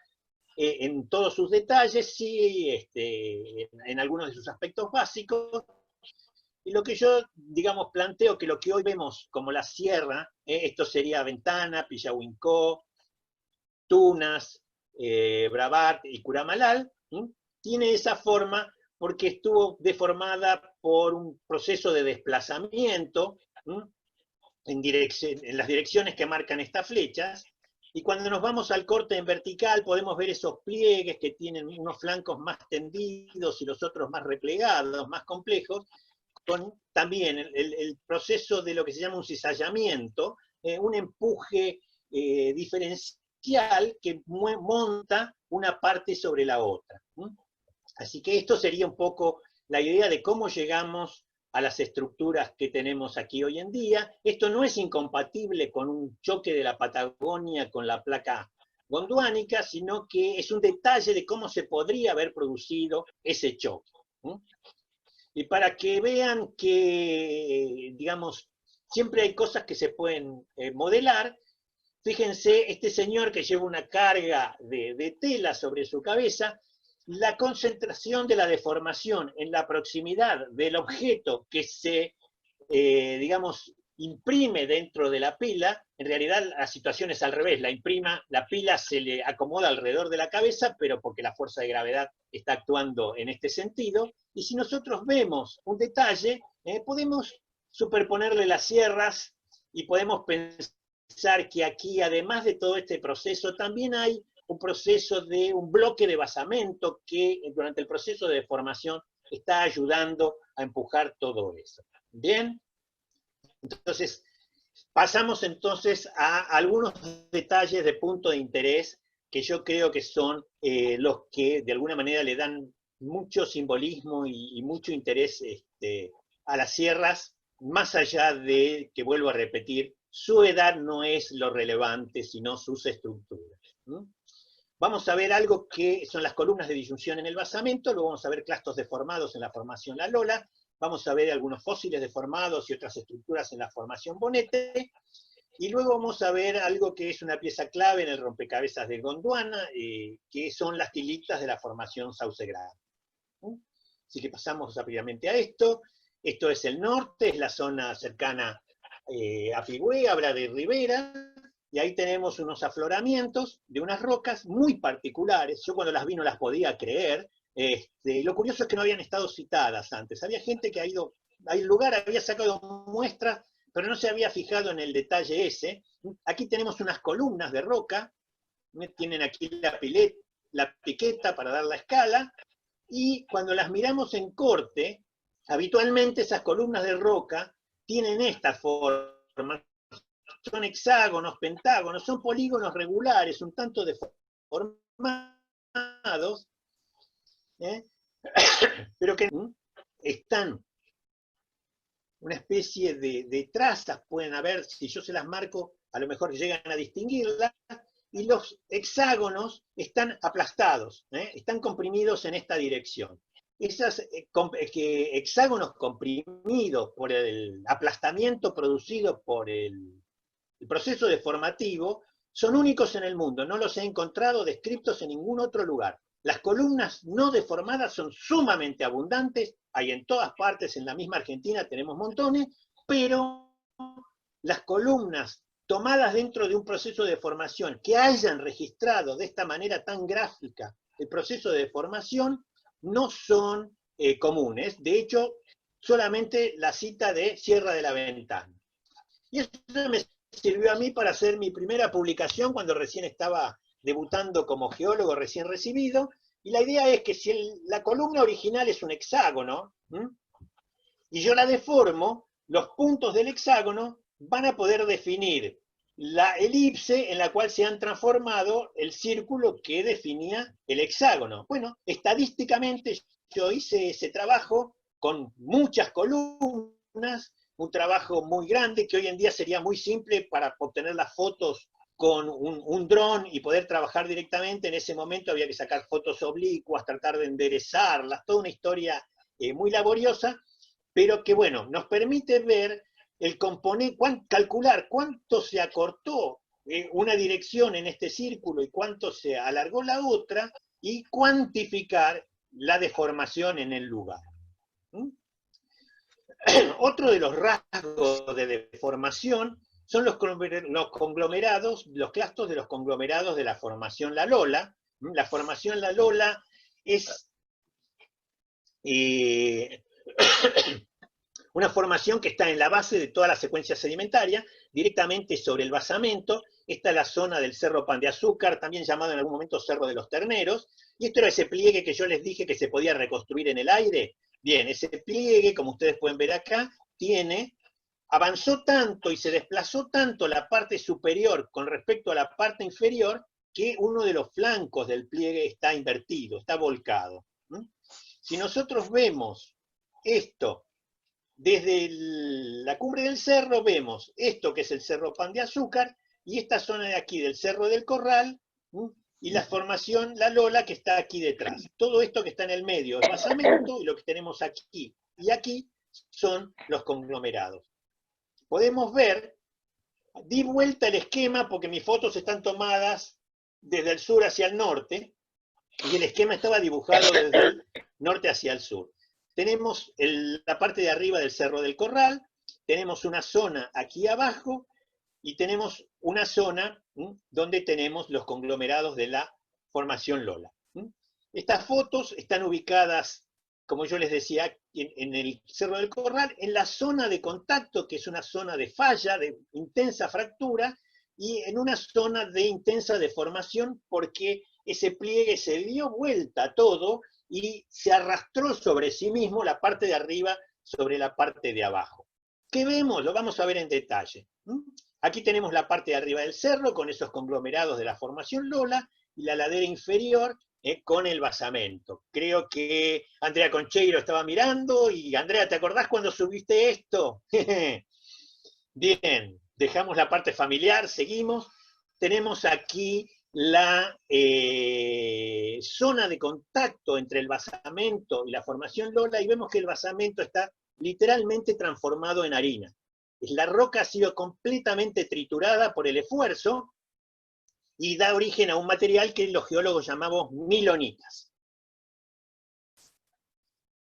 en todos sus detalles, sí, en algunos de sus aspectos básicos. Y lo que yo, digamos, planteo que lo que hoy vemos como la sierra, esto sería Ventana, Pillahuincó, Tunas, Brabant y Curamalal, tiene esa forma porque estuvo deformada por un proceso de desplazamiento en las direcciones que marcan estas flechas, y cuando nos vamos al corte en vertical podemos ver esos pliegues que tienen unos flancos más tendidos y los otros más replegados, más complejos, con también el proceso de lo que se llama un cizallamiento, un empuje diferencial que monta una parte sobre la otra. Así que esto sería un poco la idea de cómo llegamos a las estructuras que tenemos aquí hoy en día. Esto no es incompatible con un choque de la Patagonia con la placa gondwanica, sino que es un detalle de cómo se podría haber producido ese choque. Y para que vean que, digamos, siempre hay cosas que se pueden modelar, fíjense, este señor que lleva una carga de tela sobre su cabeza, la concentración de la deformación en la proximidad del objeto que se, digamos, imprime dentro de la pila. En realidad la situación es al revés, la pila se le acomoda alrededor de la cabeza, pero porque la fuerza de gravedad está actuando en este sentido. Y si nosotros vemos un detalle, podemos superponerle las sierras y podemos pensar que aquí, además de todo este proceso, también hay un proceso de un bloque de basamento que durante el proceso de deformación está ayudando a empujar todo eso. ¿Bien? Entonces, pasamos entonces a algunos detalles de punto de interés que yo creo que son los que de alguna manera le dan mucho simbolismo y mucho interés a las sierras, más allá de, que vuelvo a repetir, su edad no es lo relevante, sino sus estructuras. Vamos a ver algo que son las columnas de disyunción en el basamento, luego vamos a ver clastos deformados en la formación La Lola, vamos a ver algunos fósiles deformados y otras estructuras en la formación Bonete, y luego vamos a ver algo que es una pieza clave en el rompecabezas de Gondwana, que son las tilitas de la formación Sauce Grande. Así que pasamos rápidamente a esto. Esto es el norte, es la zona cercana a Pigüé, habla de Rivera, y ahí tenemos unos afloramientos de unas rocas muy particulares. Yo cuando las vi no las podía creer. Lo curioso es que no habían estado citadas antes. Había gente que ha ido al lugar, había sacado muestras, pero no se había fijado en el detalle ese. Aquí tenemos unas columnas de roca, tienen aquí la piqueta para dar la escala, y cuando las miramos en corte, habitualmente esas columnas de roca tienen esta forma, son hexágonos, pentágonos, son polígonos regulares, un tanto deformados, pero que están una especie de trazas, pueden haber, si yo se las marco, a lo mejor llegan a distinguirlas, y los hexágonos están aplastados, están comprimidos en esta dirección. Esos hexágonos comprimidos por el aplastamiento producido por el proceso deformativo son únicos en el mundo, no los he encontrado descritos en ningún otro lugar. Las columnas no deformadas son sumamente abundantes, hay en todas partes, en la misma Argentina tenemos montones, pero las columnas tomadas dentro de un proceso de deformación que hayan registrado de esta manera tan gráfica el proceso de deformación no son comunes. De hecho, solamente la cita de Sierra de la Ventana. Y eso me sirvió a mí para hacer mi primera publicación cuando recién estaba debutando como geólogo recién recibido, y la idea es que si la columna original es un hexágono, y yo la deformo, los puntos del hexágono van a poder definir la elipse en la cual se han transformado el círculo que definía el hexágono. Bueno, estadísticamente yo hice ese trabajo con muchas columnas, un trabajo muy grande que hoy en día sería muy simple para obtener las fotos con un dron y poder trabajar directamente. En ese momento había que sacar fotos oblicuas, tratar de enderezarlas, toda una historia muy laboriosa, pero que bueno, nos permite ver el componente, calcular cuánto se acortó una dirección en este círculo y cuánto se alargó la otra, y cuantificar la deformación en el lugar. Otro de los rasgos de deformación son los conglomerados, los clastos de los conglomerados de la formación La Lola. La formación La Lola es una formación que está en la base de toda la secuencia sedimentaria, directamente sobre el basamento. Esta es la zona del Cerro Pan de Azúcar, también llamado en algún momento Cerro de los Terneros, y esto era ese pliegue que yo les dije que se podía reconstruir en el aire. Bien, ese pliegue, como ustedes pueden ver acá, avanzó tanto y se desplazó tanto la parte superior con respecto a la parte inferior, que uno de los flancos del pliegue está invertido, está volcado. Si nosotros vemos esto desde la cumbre del cerro, vemos esto que es el Cerro Pan de Azúcar, y esta zona de aquí del Cerro del Corral, y la formación La Lola que está aquí detrás. Todo esto que está en el medio es basamento, y lo que tenemos aquí y aquí son los conglomerados. Podemos ver, di vuelta el esquema porque mis fotos están tomadas desde el sur hacia el norte, y el esquema estaba dibujado desde el norte hacia el sur. Tenemos la parte de arriba del Cerro del Corral, tenemos una zona aquí abajo y tenemos una zona donde tenemos los conglomerados de la formación Lola. Estas fotos están ubicadas, como yo les decía, en el Cerro del Corral, en la zona de contacto, que es una zona de falla, de intensa fractura, y en una zona de intensa deformación, porque ese pliegue se dio vuelta a todo y se arrastró sobre sí mismo la parte de arriba sobre la parte de abajo. ¿Qué vemos? Lo vamos a ver en detalle. Aquí tenemos la parte de arriba del cerro con esos conglomerados de la formación Lola y la ladera inferior con el basamento. Creo que Andrea Concheiro estaba mirando y Andrea, ¿te acordás cuando subiste esto? Bien, dejamos la parte familiar, seguimos. Tenemos aquí la zona de contacto entre el basamento y la formación Lola y vemos que el basamento está literalmente transformado en harina. La roca ha sido completamente triturada por el esfuerzo y da origen a un material que los geólogos llamamos milonitas.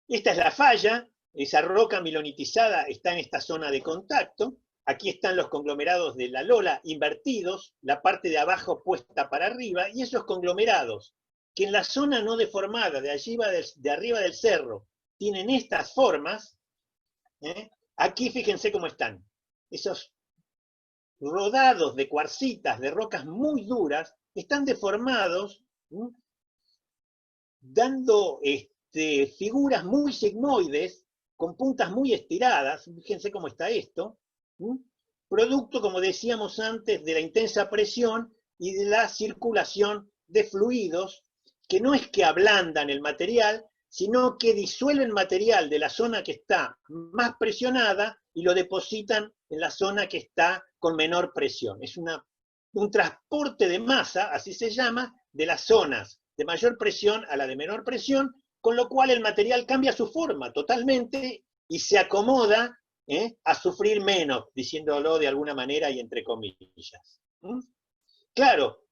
Esta es la falla, esa roca milonitizada está en esta zona de contacto. Aquí están los conglomerados de la Lola invertidos, la parte de abajo puesta para arriba, y esos conglomerados, que en la zona no deformada, de arriba del cerro, tienen estas formas, aquí fíjense cómo están. Esos rodados de cuarcitas, de rocas muy duras, están deformados, dando figuras muy sigmoides, con puntas muy estiradas, fíjense cómo está esto, producto, como decíamos antes, de la intensa presión y de la circulación de fluidos, que no es que ablandan el material, sino que disuelven material de la zona que está más presionada y lo depositan en la zona que está con menor presión. Es un transporte de masa, así se llama, de las zonas de mayor presión a la de menor presión, con lo cual el material cambia su forma totalmente y se acomoda a sufrir menos, diciéndolo de alguna manera y entre comillas. Claro,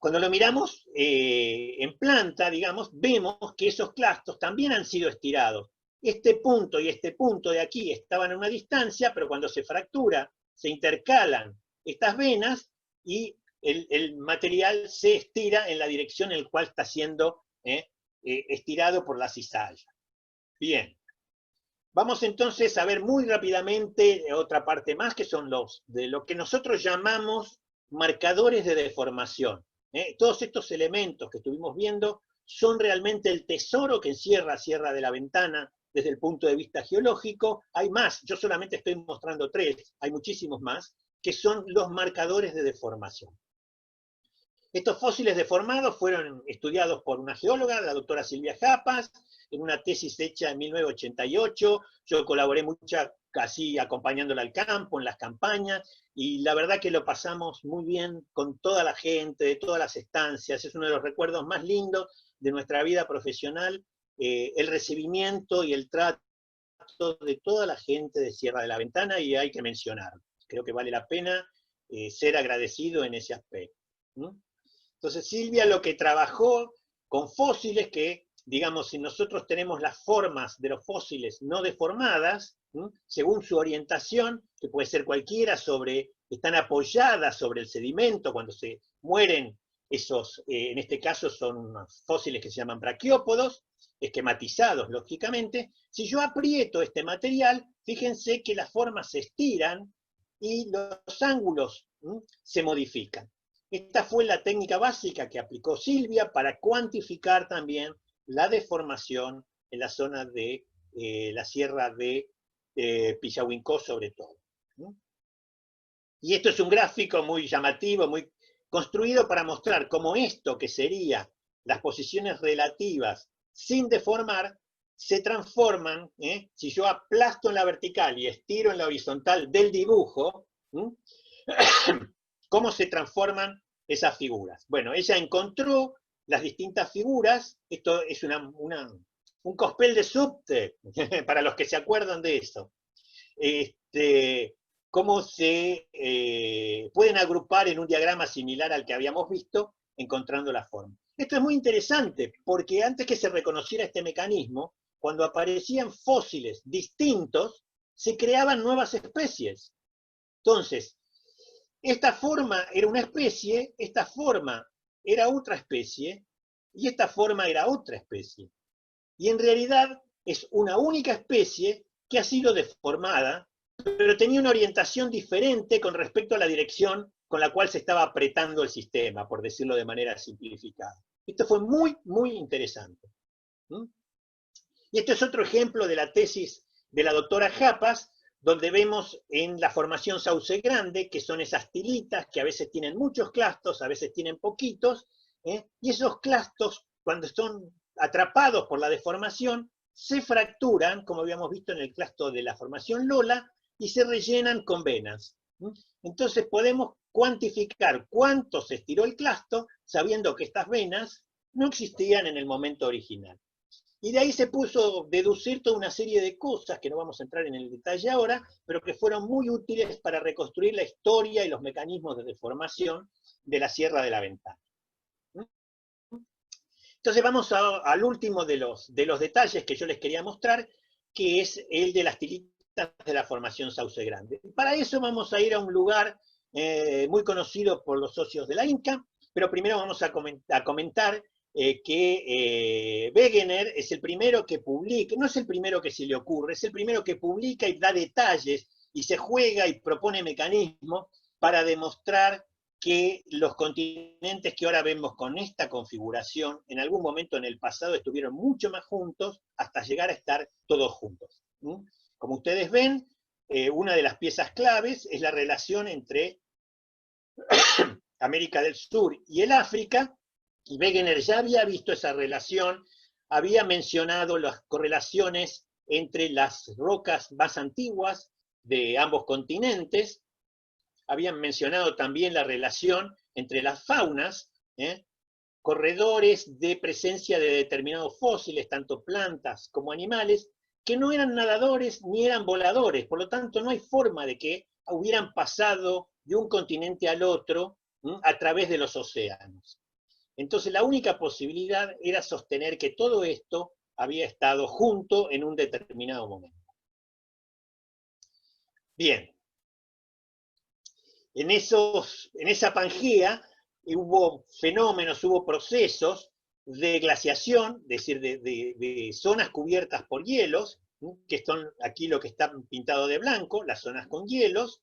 cuando lo miramos en planta, digamos, vemos que esos clastos también han sido estirados. Este punto y este punto de aquí estaban a una distancia, pero cuando se fractura, se intercalan estas venas y el material se estira en la dirección en la cual está siendo estirado por la cizalla. Bien. Vamos entonces a ver muy rápidamente otra parte más, que son de lo que nosotros llamamos marcadores de deformación. Todos estos elementos que estuvimos viendo son realmente el tesoro que encierra Sierra de la Ventana desde el punto de vista geológico. Hay más, yo solamente estoy mostrando 3, hay muchísimos más, que son los marcadores de deformación. Estos fósiles deformados fueron estudiados por una geóloga, la doctora Silvia Japas, en una tesis hecha en 1988, yo colaboré mucho casi acompañándola al campo, en las campañas, y la verdad que lo pasamos muy bien con toda la gente, de todas las estancias, es uno de los recuerdos más lindos de nuestra vida profesional, el recibimiento y el trato de toda la gente de Sierra de la Ventana, y hay que mencionarlo. Creo que vale la pena ser agradecido en ese aspecto. Entonces Silvia lo que trabajó con fósiles que, digamos, si nosotros tenemos las formas de los fósiles no deformadas, según su orientación, que puede ser cualquiera, están apoyadas sobre el sedimento cuando se mueren esos, en este caso son fósiles que se llaman braquiópodos, esquematizados lógicamente. Si yo aprieto este material, fíjense que las formas se estiran y los ángulos se modifican. Esta fue la técnica básica que aplicó Silvia para cuantificar también la deformación en la zona de la sierra de Pillahuincó sobre todo. Y esto es un gráfico muy llamativo, muy construido para mostrar cómo esto que sería las posiciones relativas sin deformar, se transforman, si yo aplasto en la vertical y estiro en la horizontal del dibujo, cómo se transforman esas figuras. Bueno, ella encontró las distintas figuras, esto es un cospel de subte, para los que se acuerdan de eso, cómo se pueden agrupar en un diagrama similar al que habíamos visto, encontrando la forma. Esto es muy interesante, porque antes que se reconociera este mecanismo, cuando aparecían fósiles distintos, se creaban nuevas especies. Entonces, esta forma era una especie, esta forma era otra especie, y esta forma era otra especie. Y en realidad es una única especie que ha sido deformada, pero tenía una orientación diferente con respecto a la dirección con la cual se estaba apretando el sistema, por decirlo de manera simplificada. Esto fue muy, muy interesante. Y este es otro ejemplo de la tesis de la doctora Japas, donde vemos en la formación Sauce Grande, que son esas tilitas que a veces tienen muchos clastos, a veces tienen poquitos, y esos clastos, cuando son atrapados por la deformación, se fracturan, como habíamos visto en el clasto de la formación Lola, y se rellenan con venas. Entonces podemos cuantificar cuánto se estiró el clasto, sabiendo que estas venas no existían en el momento original. Y de ahí se puso a deducir toda una serie de cosas, que no vamos a entrar en el detalle ahora, pero que fueron muy útiles para reconstruir la historia y los mecanismos de deformación de la Sierra de la Ventana. Entonces vamos al último de los detalles que yo les quería mostrar, que es el de las tilitas de la formación Sauce Grande. Para eso vamos a ir a un lugar muy conocido por los socios de la Inca, pero primero vamos a comentar que Wegener es el primero que publica, no es el primero que se le ocurre, es el primero que publica y da detalles, y se juega y propone mecanismos para demostrar que los continentes que ahora vemos con esta configuración, en algún momento en el pasado estuvieron mucho más juntos, hasta llegar a estar todos juntos. Como ustedes ven, una de las piezas claves es la relación entre América del Sur y el África, y Wegener ya había visto esa relación, había mencionado las correlaciones entre las rocas más antiguas de ambos continentes, habían mencionado también la relación entre las faunas, corredores de presencia de determinados fósiles, tanto plantas como animales, que no eran nadadores ni eran voladores, por lo tanto no hay forma de que hubieran pasado de un continente al otro a través de los océanos. Entonces la única posibilidad era sostener que todo esto había estado junto en un determinado momento. Bien. En esa Pangea hubo fenómenos, hubo procesos de glaciación, es decir, de zonas cubiertas por hielos, que son aquí lo que está pintado de blanco, las zonas con hielos,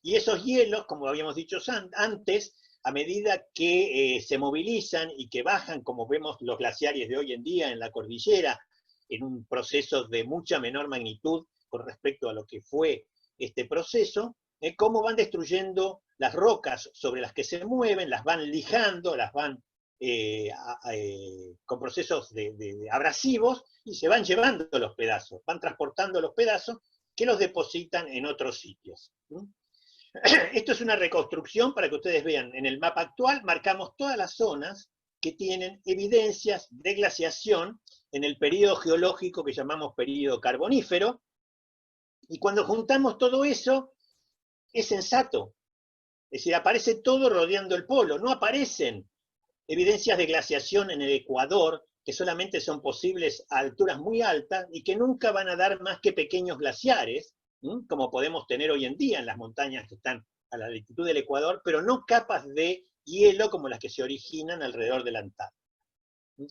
y esos hielos, como habíamos dicho antes, a medida que se movilizan y que bajan, como vemos los glaciares de hoy en día en la cordillera, en un proceso de mucha menor magnitud con respecto a lo que fue este proceso, cómo van destruyendo las rocas sobre las que se mueven, las van lijando, las van con procesos abrasivos, y se van llevando los pedazos, van transportando los pedazos que los depositan en otros sitios. Esto es una reconstrucción para que ustedes vean, en el mapa actual marcamos todas las zonas que tienen evidencias de glaciación en el periodo geológico que llamamos periodo carbonífero, y cuando juntamos todo eso, es sensato. Es decir, aparece todo rodeando el polo, no aparecen evidencias de glaciación en el Ecuador, que solamente son posibles a alturas muy altas y que nunca van a dar más que pequeños glaciares, como podemos tener hoy en día en las montañas que están a la altitud del Ecuador, pero no capas de hielo como las que se originan alrededor de la Antártida.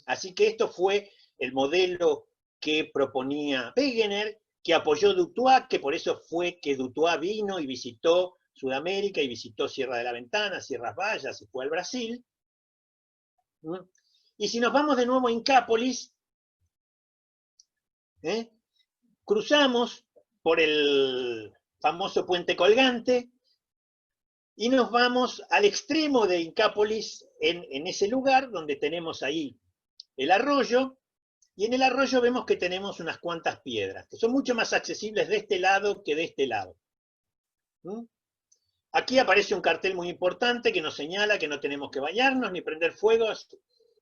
Así que esto fue el modelo que proponía Wegener, que apoyó Dutoit, que por eso fue que Dutoit vino y visitó Sudamérica y visitó Sierra de la Ventana, Sierras Bayas, y fue al Brasil. Y si nos vamos de nuevo a Incápolis, cruzamos por el famoso puente colgante y nos vamos al extremo de Incápolis, en ese lugar donde tenemos ahí el arroyo, y en el arroyo vemos que tenemos unas cuantas piedras, que son mucho más accesibles de este lado que de este lado. Aquí aparece un cartel muy importante que nos señala que no tenemos que bañarnos ni prender fuegos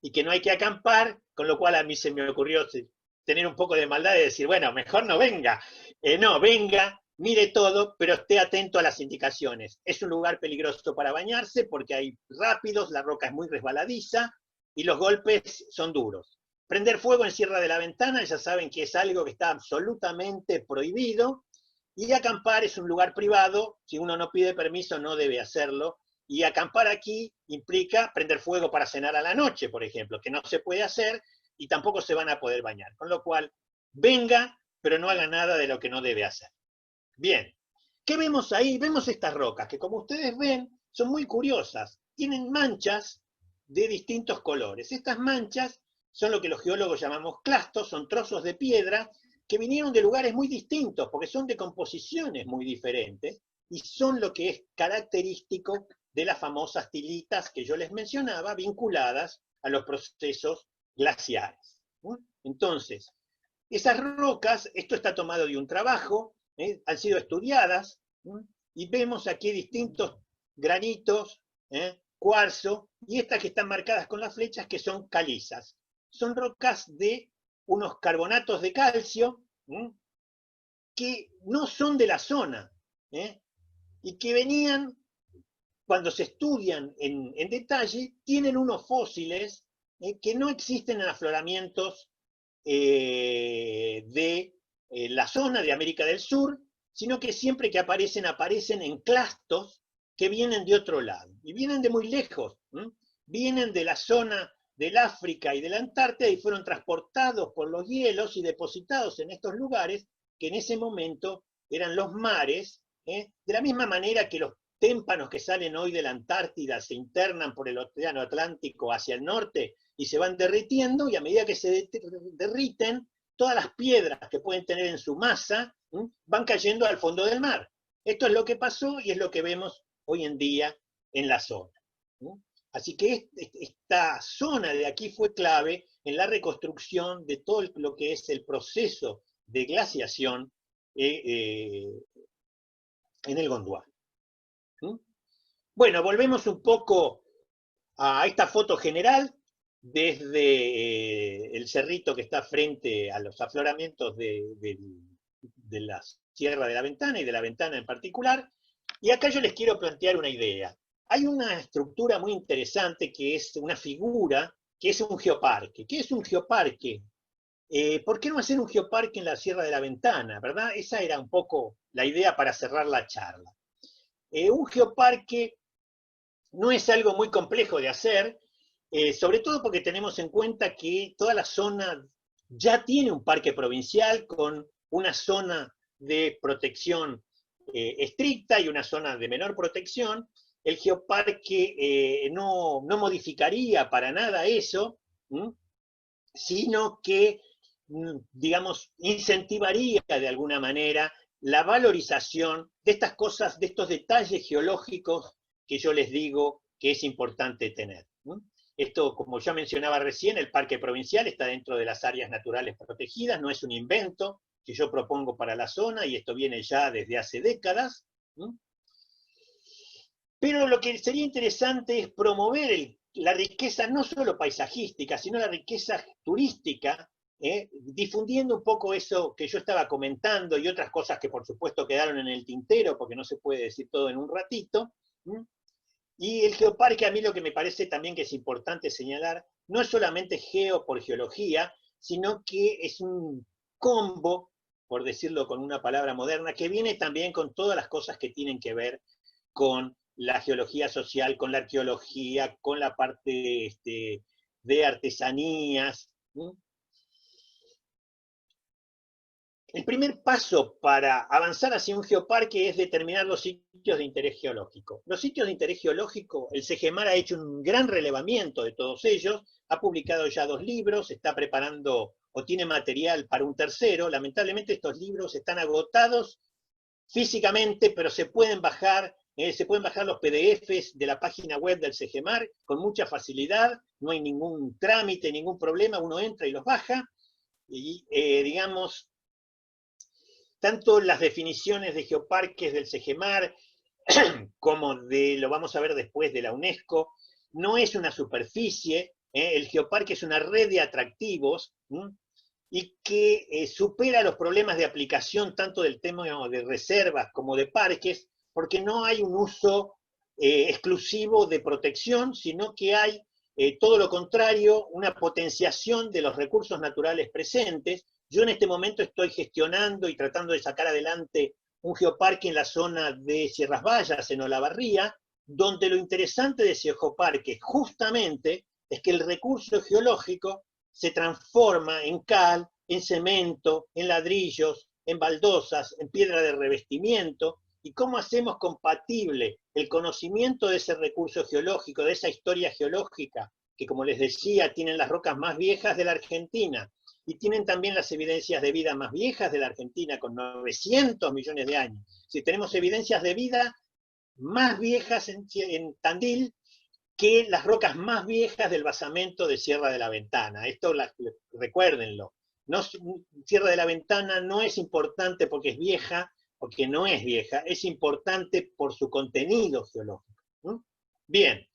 y que no hay que acampar, con lo cual a mí se me ocurrió tener un poco de maldad y decir, bueno, mejor no venga. No, venga, mire todo, pero esté atento a las indicaciones. Es un lugar peligroso para bañarse porque hay rápidos, la roca es muy resbaladiza y los golpes son duros. Prender fuego en Sierra de la Ventana, ya saben que es algo que está absolutamente prohibido, Y acampar es un lugar privado, si uno no pide permiso no debe hacerlo, y acampar aquí implica prender fuego para cenar a la noche, por ejemplo, que no se puede hacer y tampoco se van a poder bañar. Con lo cual, venga, pero no haga nada de lo que no debe hacer. Bien, ¿qué vemos ahí? Vemos estas rocas, que como ustedes ven, son muy curiosas. Tienen manchas de distintos colores. Estas manchas son lo que los geólogos llamamos clastos, son trozos de piedra que vinieron de lugares muy distintos, porque son de composiciones muy diferentes, y son lo que es característico de las famosas tilitas que yo les mencionaba, vinculadas a los procesos glaciares. Entonces, esas rocas, esto está tomado de un trabajo, han sido estudiadas, y vemos aquí distintos granitos, cuarzo, y estas que están marcadas con las flechas que son calizas. Son rocas de unos carbonatos de calcio que no son de la zona, y que venían, cuando se estudian en detalle, tienen unos fósiles que no existen en afloramientos de la zona de América del Sur, sino que siempre que aparecen en clastos que vienen de otro lado, y vienen de muy lejos, vienen de la zona del África y de la Antártida y fueron transportados por los hielos y depositados en estos lugares que en ese momento eran los mares, de la misma manera que los témpanos que salen hoy de la Antártida se internan por el océano Atlántico hacia el norte y se van derritiendo, y a medida que se derriten, todas las piedras que pueden tener en su masa van cayendo al fondo del mar. Esto es lo que pasó y es lo que vemos hoy en día en la zona. Así que esta zona de aquí fue clave en la reconstrucción de todo lo que es el proceso de glaciación en el Gondwana. Bueno, volvemos un poco a esta foto general desde el cerrito que está frente a los afloramientos de la Sierra de la Ventana y de la Ventana en particular. Y acá yo les quiero plantear una idea. Hay una estructura muy interesante que es una figura, que es un geoparque. ¿Qué es un geoparque? ¿Por qué no hacer un geoparque en la Sierra de la Ventana? ¿Verdad? Esa era un poco la idea para cerrar la charla. Un geoparque no es algo muy complejo de hacer, sobre todo porque tenemos en cuenta que toda la zona ya tiene un parque provincial con una zona de protección estricta y una zona de menor protección. El geoparque no modificaría para nada eso, sino que, digamos, incentivaría de alguna manera la valorización de estas cosas, de estos detalles geológicos que yo les digo que es importante tener. Esto, como ya mencionaba recién, el parque provincial está dentro de las áreas naturales protegidas, no es un invento que yo propongo para la zona, y esto viene ya desde hace décadas. Pero lo que sería interesante es promover la riqueza no solo paisajística, sino la riqueza turística, difundiendo un poco eso que yo estaba comentando y otras cosas que por supuesto quedaron en el tintero, porque no se puede decir todo en un ratito. Y el geoparque, a mí lo que me parece también que es importante señalar, no es solamente geo por geología, sino que es un combo, por decirlo con una palabra moderna, que viene también con todas las cosas que tienen que ver con la geología social, con la arqueología, con la parte de artesanías. El primer paso para avanzar hacia un geoparque es determinar los sitios de interés geológico. Los sitios de interés geológico, el CEGEMAR ha hecho un gran relevamiento de todos ellos, ha publicado ya 2 libros, está preparando o tiene material para un tercero. Lamentablemente estos libros están agotados físicamente, pero se pueden bajar los PDFs de la página web del CEGEMAR con mucha facilidad, no hay ningún trámite, ningún problema, uno entra y los baja, y digamos, tanto las definiciones de geoparques del CEGEMAR como lo vamos a ver después, de la UNESCO, no es una superficie, el geoparque es una red de atractivos, y que supera los problemas de aplicación tanto del tema de reservas como de parques, porque no hay un uso exclusivo de protección, sino que hay todo lo contrario, una potenciación de los recursos naturales presentes. Yo en este momento estoy gestionando y tratando de sacar adelante un geoparque en la zona de Sierras Bayas, en Olavarría, donde lo interesante de ese geoparque justamente es que el recurso geológico se transforma en cal, en cemento, en ladrillos, en baldosas, en piedra de revestimiento, y cómo hacemos compatible el conocimiento de ese recurso geológico, de esa historia geológica, que como les decía, tienen las rocas más viejas de la Argentina, y tienen también las evidencias de vida más viejas de la Argentina, con 900 millones de años. Si tenemos evidencias de vida más viejas en Tandil que las rocas más viejas del basamento de Sierra de la Ventana. Esto recuérdenlo. No, Sierra de la Ventana no es importante porque es vieja, porque no es vieja, es importante por su contenido geológico. ¿No? Bien,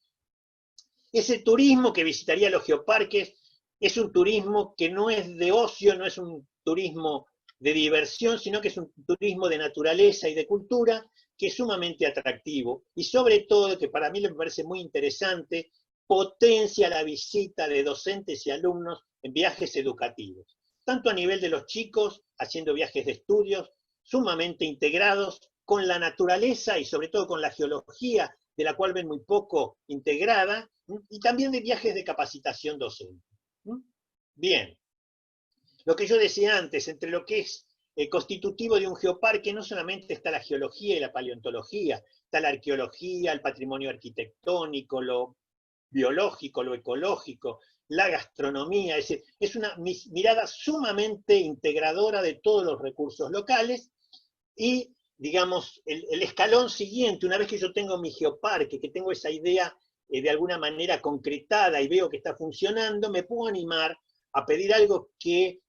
ese turismo que visitaría los geoparques es un turismo que no es de ocio, no es un turismo de diversión, sino que es un turismo de naturaleza y de cultura, que es sumamente atractivo, y sobre todo, que para mí me parece muy interesante, potencia la visita de docentes y alumnos en viajes educativos, tanto a nivel de los chicos, haciendo viajes de estudios, sumamente integrados con la naturaleza y sobre todo con la geología, de la cual ven muy poco integrada, y también de viajes de capacitación docente. Bien, lo que yo decía antes, entre lo que es constitutivo de un geoparque no solamente está la geología y la paleontología, está la arqueología, el patrimonio arquitectónico, lo biológico, lo ecológico, la gastronomía, es una mirada sumamente integradora de todos los recursos locales, y digamos, el escalón siguiente, una vez que yo tengo mi geoparque, que tengo esa idea de alguna manera concretada y veo que está funcionando, me puedo animar a pedir algo que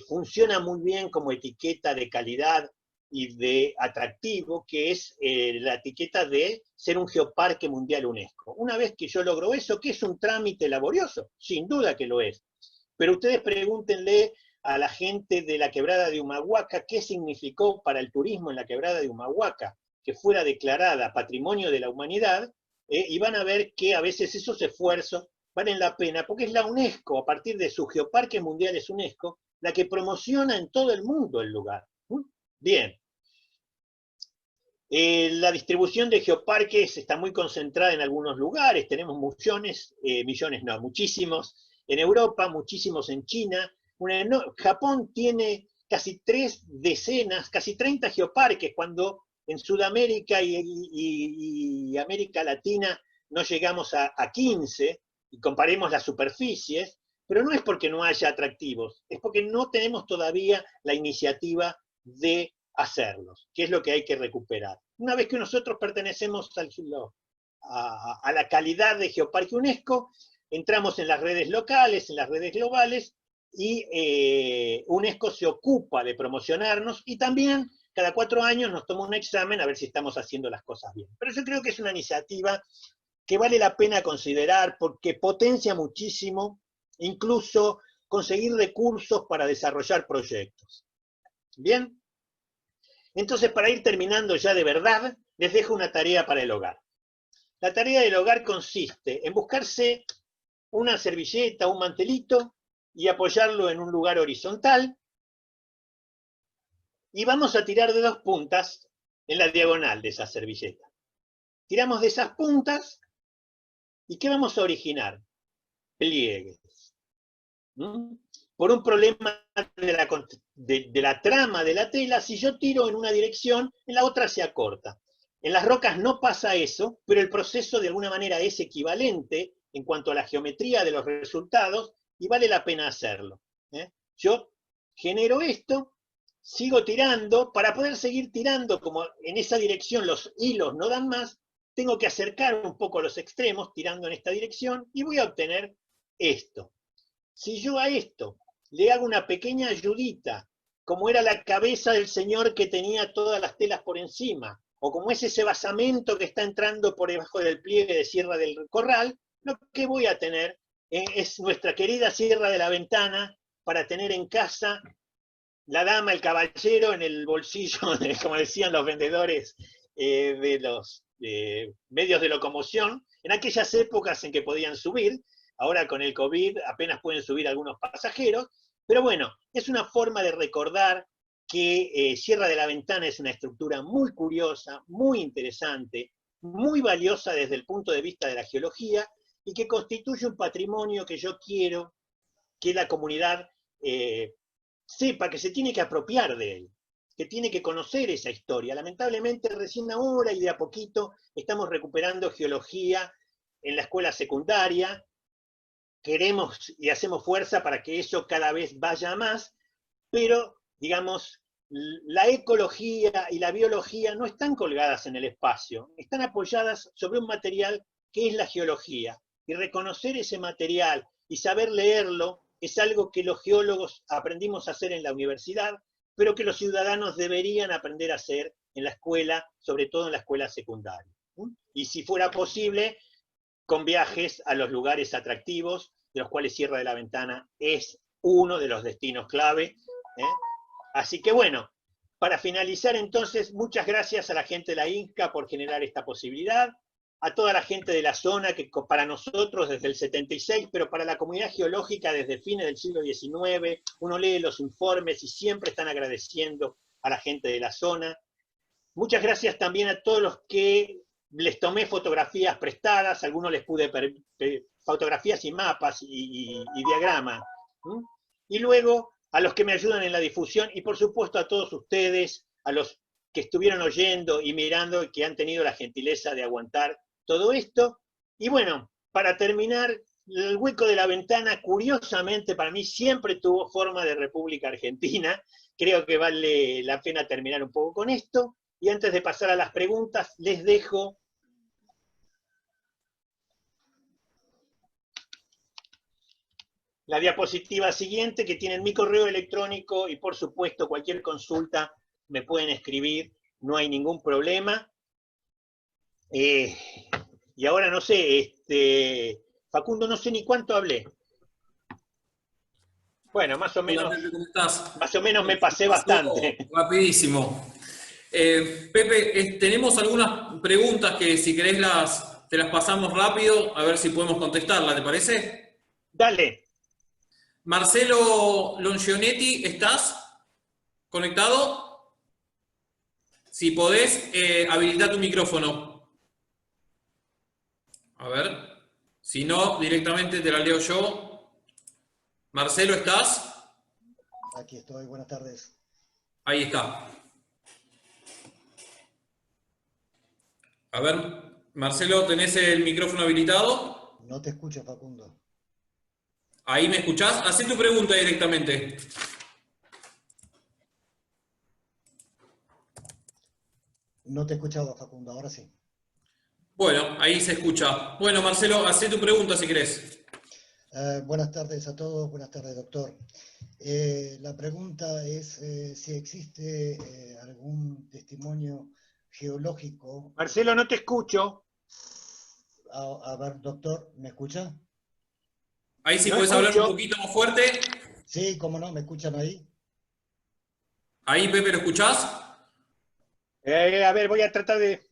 funciona muy bien como etiqueta de calidad y de atractivo, que es la etiqueta de ser un geoparque mundial UNESCO. Una vez que yo logro eso, ¿qué es un trámite laborioso? Sin duda que lo es. Pero ustedes pregúntenle a la gente de la Quebrada de Humahuaca qué significó para el turismo en la Quebrada de Humahuaca que fuera declarada Patrimonio de la Humanidad, y van a ver que a veces esos esfuerzos valen la pena, porque es la UNESCO, a partir de sus geoparques mundiales UNESCO, la que promociona en todo el mundo el lugar. Bien. La distribución de geoparques está muy concentrada en algunos lugares, tenemos muchísimos en Europa, muchísimos en China. Japón tiene casi 3 decenas, casi 30 geoparques, cuando en Sudamérica y América Latina no llegamos a 15, y comparemos las superficies, pero no es porque no haya atractivos, es porque no tenemos todavía la iniciativa de hacerlos, que es lo que hay que recuperar. Una vez que nosotros pertenecemos a la calidad de Geoparque UNESCO, entramos en las redes locales, en las redes globales, y UNESCO se ocupa de promocionarnos, y también cada 4 años nos toma un examen a ver si estamos haciendo las cosas bien. Pero yo creo que es una iniciativa que vale la pena considerar porque potencia muchísimo incluso conseguir recursos para desarrollar proyectos. ¿Bien? Entonces, para ir terminando ya de verdad, les dejo una tarea para el hogar. La tarea del hogar consiste en buscarse una servilleta, un mantelito, y apoyarlo en un lugar horizontal, y vamos a tirar de 2 puntas en la diagonal de esa servilleta. Tiramos de esas puntas, ¿y qué vamos a originar? Pliegues. Por un problema de la trama de la tela, si yo tiro en una dirección, en la otra se acorta. En las rocas no pasa eso, pero el proceso de alguna manera es equivalente en cuanto a la geometría de los resultados, y vale la pena hacerlo. Yo genero esto, sigo tirando, para poder seguir tirando, como en esa dirección los hilos no dan más, tengo que acercar un poco los extremos, tirando en esta dirección, y voy a obtener esto. Si yo a esto le hago una pequeña ayudita, como era la cabeza del señor que tenía todas las telas por encima, o como es ese basamento que está entrando por debajo del pliegue de Sierra del Corral, lo que voy a tener es nuestra querida Sierra de la Ventana, para tener en casa la dama, el caballero, en el bolsillo, como decían los vendedores de los medios de locomoción, en aquellas épocas en que podían subir. Ahora con el COVID apenas pueden subir algunos pasajeros, pero bueno, es una forma de recordar que Sierra de la Ventana es una estructura muy curiosa, muy interesante, muy valiosa desde el punto de vista de la geología y que constituye un patrimonio que yo quiero que la comunidad sepa que se tiene que apropiar de él, que tiene que conocer esa historia. Lamentablemente recién ahora y de a poquito estamos recuperando geología en la escuela secundaria. Queremos y hacemos fuerza para que eso cada vez vaya más, pero, digamos, la ecología y la biología no están colgadas en el espacio, están apoyadas sobre un material que es la geología. Y reconocer ese material y saber leerlo es algo que los geólogos aprendimos a hacer en la universidad, pero que los ciudadanos deberían aprender a hacer en la escuela, sobre todo en la escuela secundaria. Y si fuera posible, con viajes a los lugares atractivos, de los cuales Sierra de la Ventana es uno de los destinos clave. Así que bueno, para finalizar entonces, muchas gracias a la gente de la INCA por generar esta posibilidad, a toda la gente de la zona que para nosotros desde el 76, pero para la comunidad geológica desde fines del siglo XIX, uno lee los informes y siempre están agradeciendo a la gente de la zona. Muchas gracias también a todos los que les tomé fotografías prestadas, a algunos les pude fotografías y mapas y diagramas. Y luego a los que me ayudan en la difusión y por supuesto a todos ustedes, a los que estuvieron oyendo y mirando y que han tenido la gentileza de aguantar todo esto. Y bueno, para terminar, el Hueco de la Ventana, curiosamente para mí siempre tuvo forma de República Argentina. Creo que vale la pena terminar un poco con esto. Y antes de pasar a las preguntas, les dejo la diapositiva siguiente, que tienen mi correo electrónico y por supuesto cualquier consulta me pueden escribir, no hay ningún problema. Y ahora no sé, Facundo, no sé ni cuánto hablé. Bueno, más o menos me pasé bastante. Rapidísimo. Pepe, tenemos algunas preguntas que si querés te las pasamos rápido, a ver si podemos contestarlas, ¿te parece? Dale. Marcelo Longionetti, ¿estás conectado? Si podés, habilitar tu micrófono. A ver, si no, directamente te la leo yo. Marcelo, ¿estás? Aquí estoy, buenas tardes. Ahí está. A ver, Marcelo, ¿tenés el micrófono habilitado? No te escucho, Facundo. ¿Ahí me escuchás? Hacé tu pregunta directamente. No te he escuchado, Facundo, ahora sí. Bueno, ahí se escucha. Bueno, Marcelo, hacé tu pregunta si querés. Buenas tardes a todos, buenas tardes, doctor. La pregunta es si existe algún testimonio geológico. Marcelo, no te escucho. A ver, doctor, ¿me escucha? Ahí sí podés hablar un poquito más fuerte. Sí, cómo no, ¿me escuchan ahí? Ahí, Pepe, ¿lo escuchás? A ver, voy a tratar de...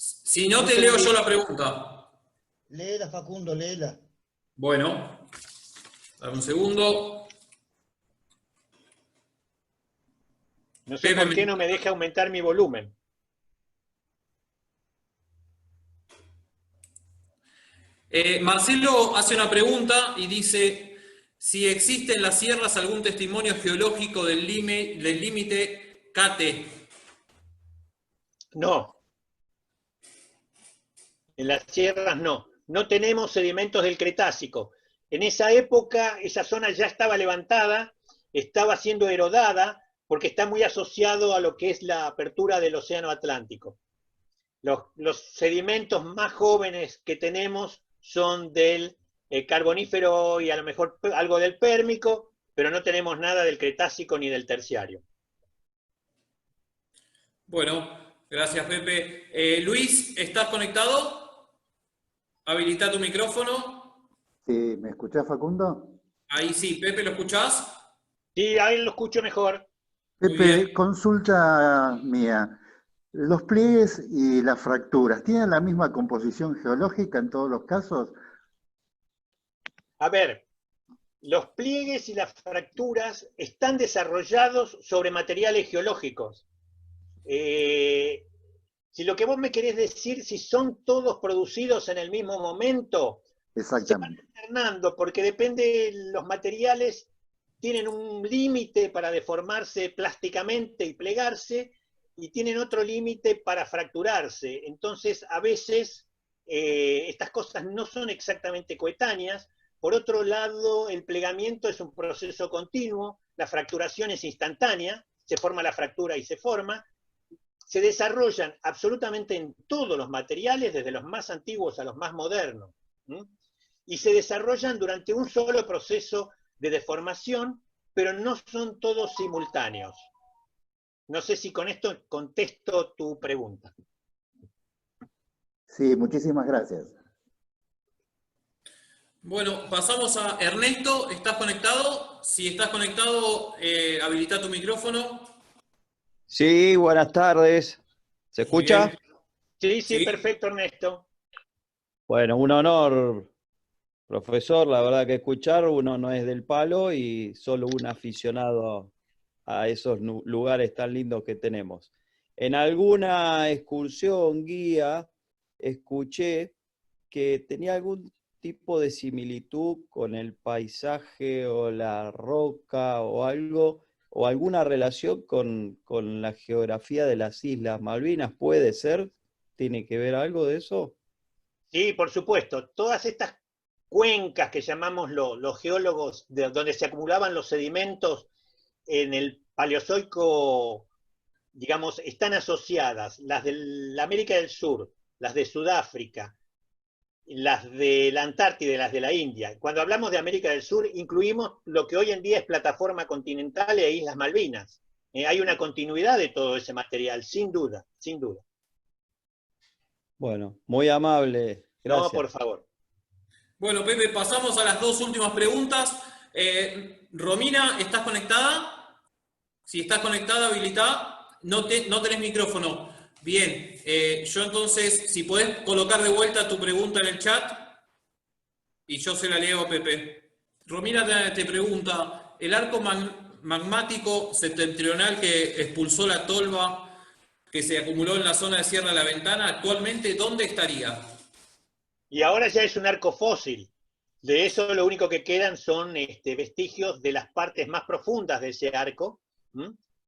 Si no, te leo yo la pregunta. Léela, Facundo, léela. Bueno, dame un segundo. No sé por qué no me deja aumentar mi volumen. Marcelo hace una pregunta y dice si existe en las sierras algún testimonio geológico del límite Cate. No. En las sierras no. No tenemos sedimentos del Cretácico. En esa época, esa zona ya estaba levantada, estaba siendo erodada, porque está muy asociado a lo que es la apertura del Océano Atlántico. Los sedimentos más jóvenes que tenemos son del Carbonífero y a lo mejor algo del Pérmico, pero no tenemos nada del Cretácico ni del Terciario. Bueno, gracias, Pepe. Luis, ¿estás conectado? Habilita tu micrófono. Sí, ¿me escuchás, Facundo? Ahí sí. Pepe, ¿lo escuchás? Sí, ahí lo escucho mejor. Pepe, consulta mía. ¿Los pliegues y las fracturas tienen la misma composición geológica en todos los casos? A ver, los pliegues y las fracturas están desarrollados sobre materiales geológicos. Si lo que vos me querés decir, si son todos producidos en el mismo momento, se van Exactamente. alternando, porque depende, los materiales tienen un límite para deformarse plásticamente y plegarse, y tienen otro límite para fracturarse. Entonces, a veces, estas cosas no son exactamente coetáneas. Por otro lado, el plegamiento es un proceso continuo, la fracturación es instantánea, se forma la fractura y se forma. Se desarrollan absolutamente en todos los materiales, desde los más antiguos a los más modernos. Y se desarrollan durante un solo proceso de deformación, pero no son todos simultáneos. No sé si con esto contesto tu pregunta. Sí, muchísimas gracias. Bueno, pasamos a Ernesto. ¿Estás conectado? Si estás conectado, habilita tu micrófono. Sí, buenas tardes. ¿Se Muy escucha? bien. Sí, Sí. perfecto, Ernesto. Bueno, un honor, profesor. La verdad que escuchar, uno no es del palo y solo un aficionado a esos lugares tan lindos que tenemos. En alguna excursión, guía, escuché que tenía algún tipo de similitud con el paisaje o la roca o algo, o alguna relación con la geografía de las Islas Malvinas. ¿Puede ser? ¿Tiene que ver algo de eso? Sí, por supuesto. Todas estas cuencas que llamamos los geólogos, donde se acumulaban los sedimentos en el Paleozoico, digamos, están asociadas. Las de la América del Sur, las de Sudáfrica, las de la Antártida y las de la India. Cuando hablamos de América del Sur, incluimos lo que hoy en día es plataforma continental e Islas Malvinas. Hay una continuidad de todo ese material, sin duda, sin duda. Bueno, muy amable. No, Gracias. por favor. Bueno, Pepe, pasamos a las dos últimas preguntas. Romina, ¿estás conectada? Si estás conectada, habilita. No tenés micrófono. Bien, yo entonces, si podés colocar de vuelta tu pregunta en el chat y yo se la leo a Pepe. Romina te pregunta, ¿el arco magmático septentrional que expulsó la tolva que se acumuló en la zona de Sierra de la Ventana, actualmente dónde estaría? Y ahora ya es un arco fósil. De eso lo único que quedan son vestigios de las partes más profundas de ese arco,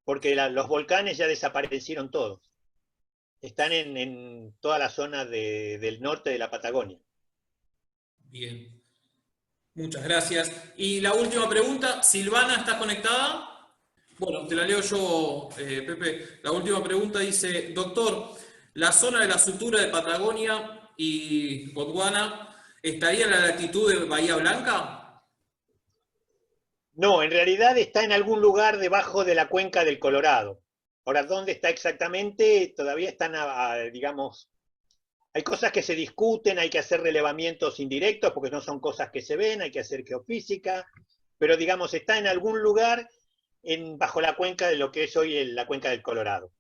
porque los volcanes ya desaparecieron todos. Están en toda la zona del norte de la Patagonia. Bien. Muchas gracias. Y la última pregunta, Silvana, ¿estás conectada? Bueno, te la leo yo, Pepe. La última pregunta dice, doctor, ¿la zona de la sutura de Patagonia y Gondwana estaría en la latitud de Bahía Blanca? No, en realidad está en algún lugar debajo de la cuenca del Colorado. Ahora, ¿dónde está exactamente? Todavía están, digamos, hay cosas que se discuten, hay que hacer relevamientos indirectos, porque no son cosas que se ven, hay que hacer geofísica, pero digamos, está en algún lugar bajo la cuenca de lo que es hoy la cuenca del Colorado.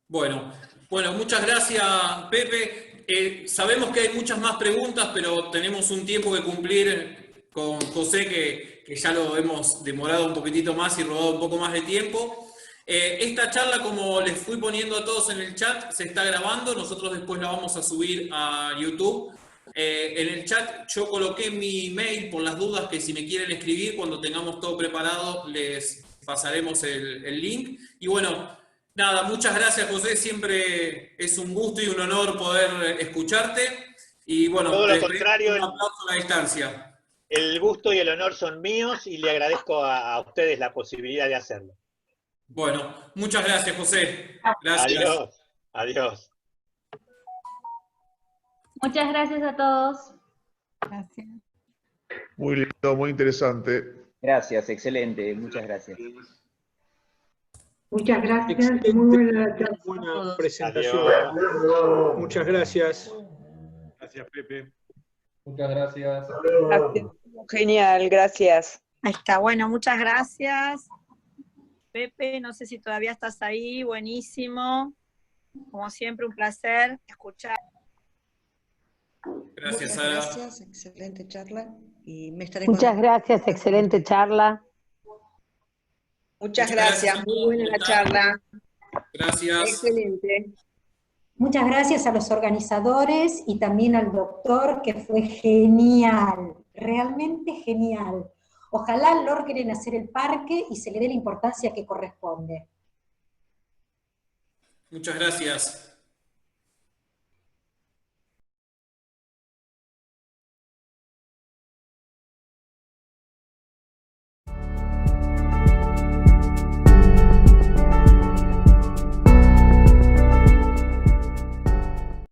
Bueno, muchas gracias, Pepe. Sabemos que hay muchas más preguntas, pero tenemos un tiempo que cumplir con José, que ya lo hemos demorado un poquitito más y robado un poco más de tiempo. Esta charla, como les fui poniendo a todos en el chat, se está grabando. Nosotros después la vamos a subir a YouTube. En el chat yo coloqué mi mail por las dudas, que si me quieren escribir, cuando tengamos todo preparado, les pasaremos el link. Y bueno, nada, muchas gracias, José. Siempre es un gusto y un honor poder escucharte. Y bueno, Todo te lo dejo contrario, un aplauso a la distancia. el gusto y el honor son míos y le agradezco a ustedes la posibilidad de hacerlo. Bueno, muchas gracias, José. Gracias. Adiós, adiós. Muchas gracias a todos. Gracias. Muy lindo, muy interesante. Gracias, excelente, muchas gracias. Muchas gracias, Excelente, muy buena buena presentación. Adiós. Muchas gracias. Gracias, Pepe. Muchas gracias. Genial, gracias. Ahí está, bueno, muchas gracias. Pepe, no sé si todavía estás ahí, buenísimo. Como siempre, un placer escuchar. Gracias, Muchas Sara. gracias, excelente charla. y me estaré Muchas gracias, excelente charla. Muchas gracias, muy buena la charla. Gracias. Excelente. Muchas gracias a los organizadores y también al doctor, que fue genial, realmente genial. Ojalá logren hacer el parque y se le dé la importancia que corresponde. Muchas gracias.